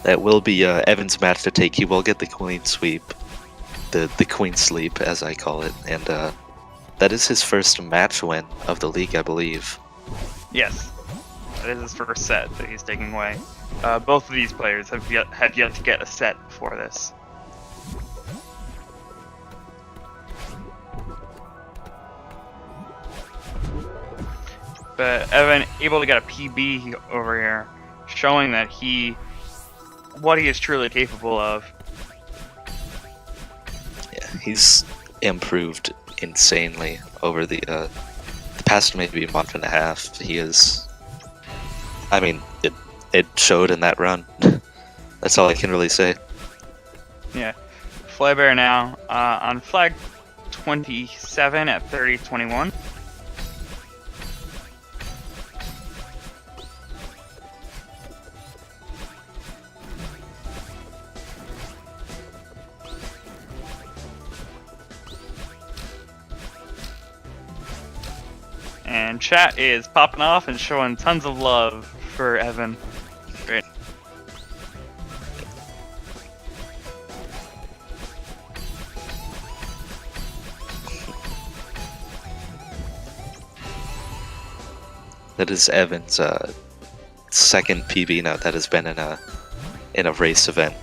Speaker 2: That will be Evan's match to take. He will get the queen sweep, the queen sleep as I call it, and that is his first match win of the league, I believe.
Speaker 1: Yes. That is his first set that he's taking away. Both of these players have yet to get a set before this. But Evan able to get a PB over here, showing that what he is truly capable of.
Speaker 2: Yeah, he's improved insanely over the past maybe month and a half. He is. I mean, it showed in that run. That's all I can really say.
Speaker 1: Yeah. Flarebear now on flag 27 at 30-21. And chat is popping off and showing tons of love for Evan. Great.
Speaker 2: That is Evan's second PB now that has been in a race event.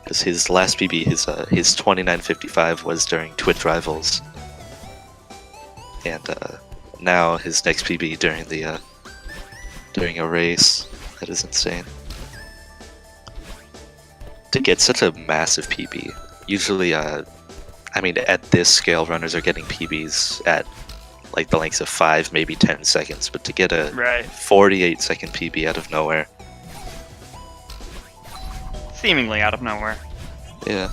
Speaker 2: Because his last PB, his 29.55 was during Twitch Rivals, and now his next PB during a race. That is insane. To get such a massive PB, usually, I mean, at this scale, runners are getting PBs at like the lengths of 5, maybe 10 seconds, but to get a
Speaker 1: Right.
Speaker 2: 48-second PB out of nowhere,
Speaker 1: Seemingly out of nowhere.
Speaker 2: yeah.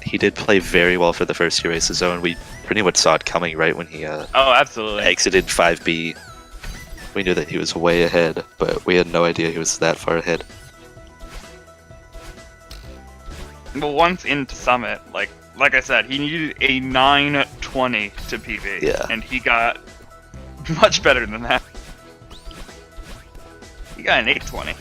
Speaker 2: He did play very well for the first few races, though, and we pretty much saw it coming right when he
Speaker 1: Oh, absolutely.
Speaker 2: exited 5B. We knew that he was way ahead, but we had no idea he was that far ahead.
Speaker 1: Well, once into Summit, like like I said, he needed a 920 to PB.
Speaker 2: Yeah.
Speaker 1: And he got much better than that. He got an 820.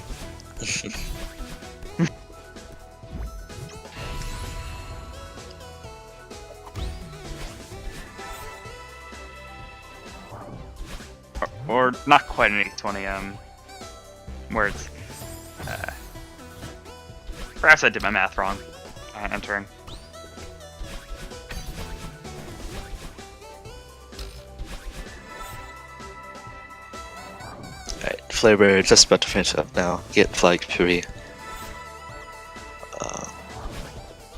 Speaker 1: or not quite an 820, words. Perhaps I did my math wrong. Entering.
Speaker 2: Alright, Flarebear just about to finish up now. Get flag 3.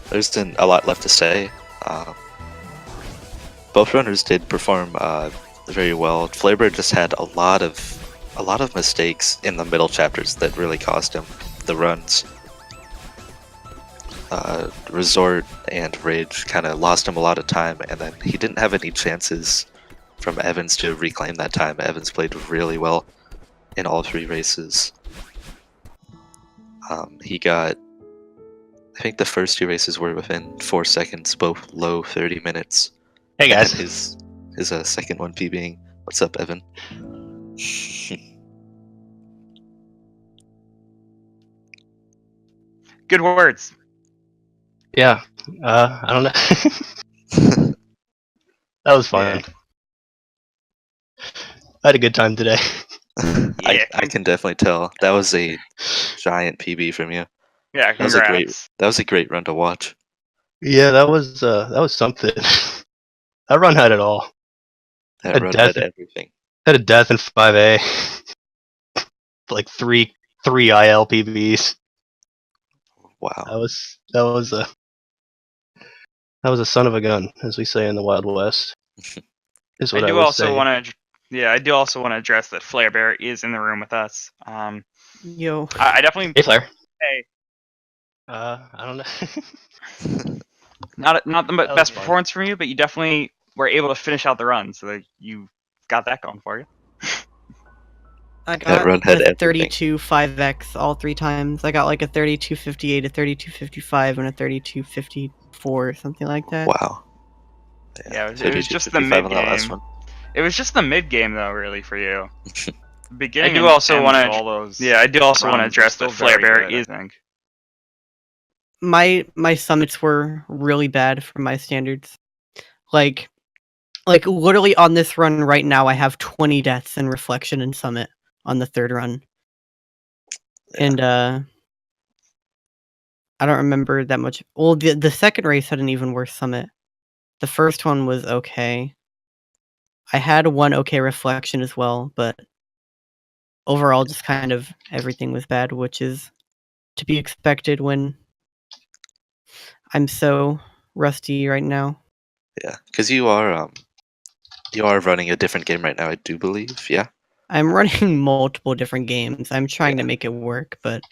Speaker 2: There's been a lot left to say. Both runners did perform very well. Flarebear just had a lot of mistakes in the middle chapters that really cost him the runs. Resort and Ridge kind of lost him a lot of time, and then he didn't have any chances from Evans to reclaim that time. Evans played really well in all 3 races. He got, I think the first 2 races were within 4 seconds, both low 30 minutes.
Speaker 3: Hey guys.
Speaker 2: And his second one PBing. What's up, Evan?
Speaker 1: Good words.
Speaker 3: Yeah. I don't know. That was fun.
Speaker 1: Yeah.
Speaker 3: I had a good time today.
Speaker 1: Yeah.
Speaker 2: I can definitely tell. That was a giant PB from you.
Speaker 1: Yeah,
Speaker 2: That was a
Speaker 1: congrats.
Speaker 2: great run to watch.
Speaker 3: Yeah, that was something. That run had it all.
Speaker 2: That run had everything.
Speaker 3: Had a death in 5A. Like three IL PBs.
Speaker 2: Wow.
Speaker 3: That was a son of a gun, as we say in the Wild West. Is what
Speaker 1: I do
Speaker 3: would
Speaker 1: also
Speaker 3: say.
Speaker 1: want to. Yeah, I do also want to address that Flarebear is in the room with us.
Speaker 4: Yo.
Speaker 1: I definitely.
Speaker 3: Hey, Flare.
Speaker 1: Hey.
Speaker 3: I don't know.
Speaker 1: Not the
Speaker 3: was
Speaker 1: best
Speaker 3: fun.
Speaker 1: performance from you, but you definitely were able to finish out the run, so that you got that going for you.
Speaker 4: I
Speaker 2: That
Speaker 4: got
Speaker 2: run had
Speaker 4: a
Speaker 2: everything.
Speaker 4: 32 5x all 3 times. I got like a 3258, a 3255, and a 3254 or something like that.
Speaker 2: Wow.
Speaker 1: Yeah, it was just the
Speaker 2: 32-55
Speaker 1: mid
Speaker 2: on that last
Speaker 1: game.
Speaker 2: one.
Speaker 1: It was just the mid game, though, really, for you. The beginning.
Speaker 5: I do also
Speaker 1: want
Speaker 5: wanna-
Speaker 1: all those. Yeah, I do also want to
Speaker 5: runs
Speaker 1: address
Speaker 5: are
Speaker 1: that
Speaker 5: still very
Speaker 1: Flarebear
Speaker 5: good, I
Speaker 1: is. I think.
Speaker 4: My summits were really bad for my standards. Like literally on this run right now, I have 20 deaths in Reflection and Summit on the 3rd run.
Speaker 2: Yeah.
Speaker 4: And I don't remember that much. Well, the second race had an even worse Summit. The first one was okay. I had one okay Reflection as well, but overall just kind of everything was bad, which is to be expected when I'm so rusty right now.
Speaker 2: Yeah, because you are running a different game right now, I do believe. Yeah.
Speaker 4: I'm running multiple different games. I'm trying
Speaker 2: Yeah.
Speaker 4: to make it work, but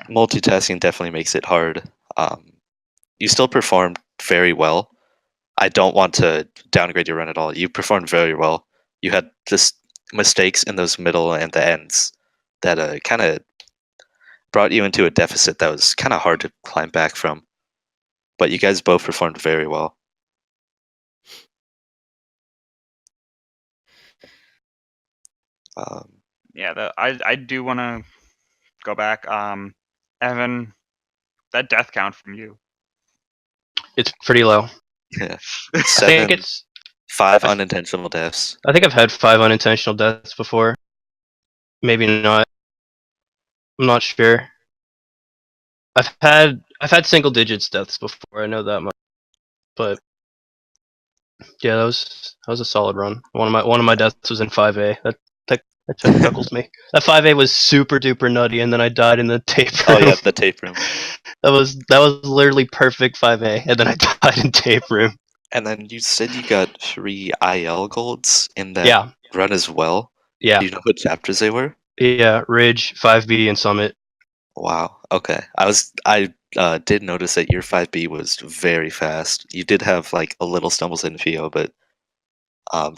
Speaker 2: Multitasking definitely makes it hard. You still performed very well. I don't want to downgrade your run at all. You performed very well. You had just mistakes in those middle and the ends that kind of brought you into a deficit that was kind of hard to climb back from. But you guys both performed very well.
Speaker 1: Yeah, I do want to go back. Evan, that death count from you.
Speaker 3: It's pretty low.
Speaker 2: Yeah.
Speaker 3: I think
Speaker 2: 7, 5 unintentional deaths.
Speaker 3: I think I've had 5 unintentional deaths before. Maybe not. I'm not sure. I've had single digits deaths before. I know that much. But yeah, that was a solid run. One of my deaths was in 5A. That chuckles me. That 5A was super duper nutty, and then I died in the tape room.
Speaker 2: Oh yeah, the tape room.
Speaker 3: That was literally perfect 5A, and then I died in tape room.
Speaker 2: And then you said you got 3 IL golds in that run as well.
Speaker 3: Yeah.
Speaker 2: Do you know what chapters they were?
Speaker 3: Yeah, Ridge, 5B, and Summit.
Speaker 2: Wow. Okay. I did notice that your 5B was very fast. You did have like a little stumbles in FIO, but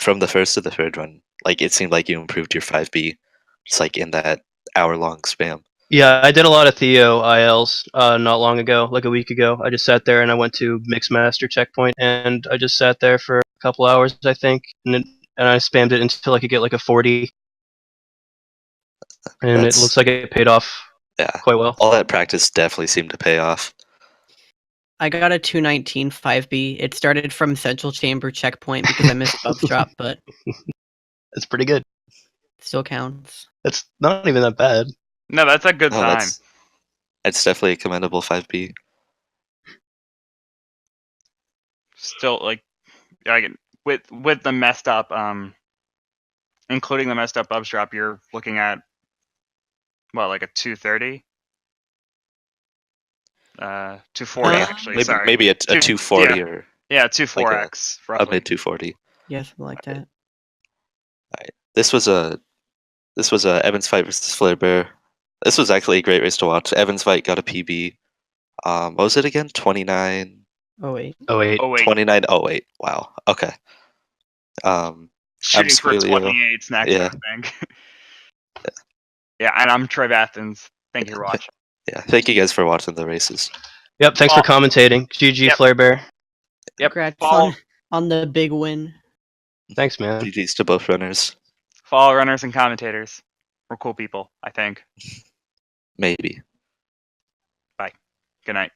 Speaker 2: from the first to the third run, like it seemed like you improved your 5B just like in that hour-long spam.
Speaker 3: Yeah, I did a lot of Theo ILs not long ago, like a week ago. I just sat there and I went to Mixmaster checkpoint and I just sat there for a couple hours, I think, and I spammed it until I could get like a 40, and it looks like it paid off
Speaker 2: Yeah,
Speaker 3: quite well.
Speaker 2: all that practice definitely seemed to pay off.
Speaker 4: I got a 219 5B. It started from Central Chamber checkpoint because I missed Bub's drop, but
Speaker 3: It's pretty good.
Speaker 4: still counts.
Speaker 3: It's not even that bad.
Speaker 1: No, that's a good
Speaker 2: No,
Speaker 1: time.
Speaker 2: it's definitely a commendable 5B.
Speaker 1: Still, like with the messed up, including the messed up Bubs drop, you're looking at what, like a 230, 240 actually.
Speaker 2: Maybe
Speaker 1: Sorry,
Speaker 2: maybe a 240
Speaker 1: yeah.
Speaker 2: or
Speaker 1: Yeah, 24x
Speaker 2: a
Speaker 1: roughly.
Speaker 2: mid 240.
Speaker 4: Yeah, something like that.
Speaker 2: This was a Evansfight versus Flarebear. This was actually a great race to watch. Evansfight got a PB. What was it again? 29.
Speaker 4: Oh wait.
Speaker 3: Oh wait.
Speaker 2: 2908. Wow. Okay.
Speaker 1: Shooting for
Speaker 2: Squealio.
Speaker 1: 28's next,
Speaker 2: Yeah.
Speaker 1: I think. Yeah, and I'm Troy Athens. Thank you for watching.
Speaker 2: Yeah. Thank you guys for watching the races.
Speaker 3: Yep. Thanks for commentating. GG
Speaker 1: Yep.
Speaker 3: Flare Bear.
Speaker 1: Yep.
Speaker 4: Congrats
Speaker 1: Follow,
Speaker 4: on the big win.
Speaker 3: Thanks, man.
Speaker 2: GG's to both runners.
Speaker 1: follow runners and commentators. We're cool people, I think.
Speaker 2: Maybe.
Speaker 1: Good night.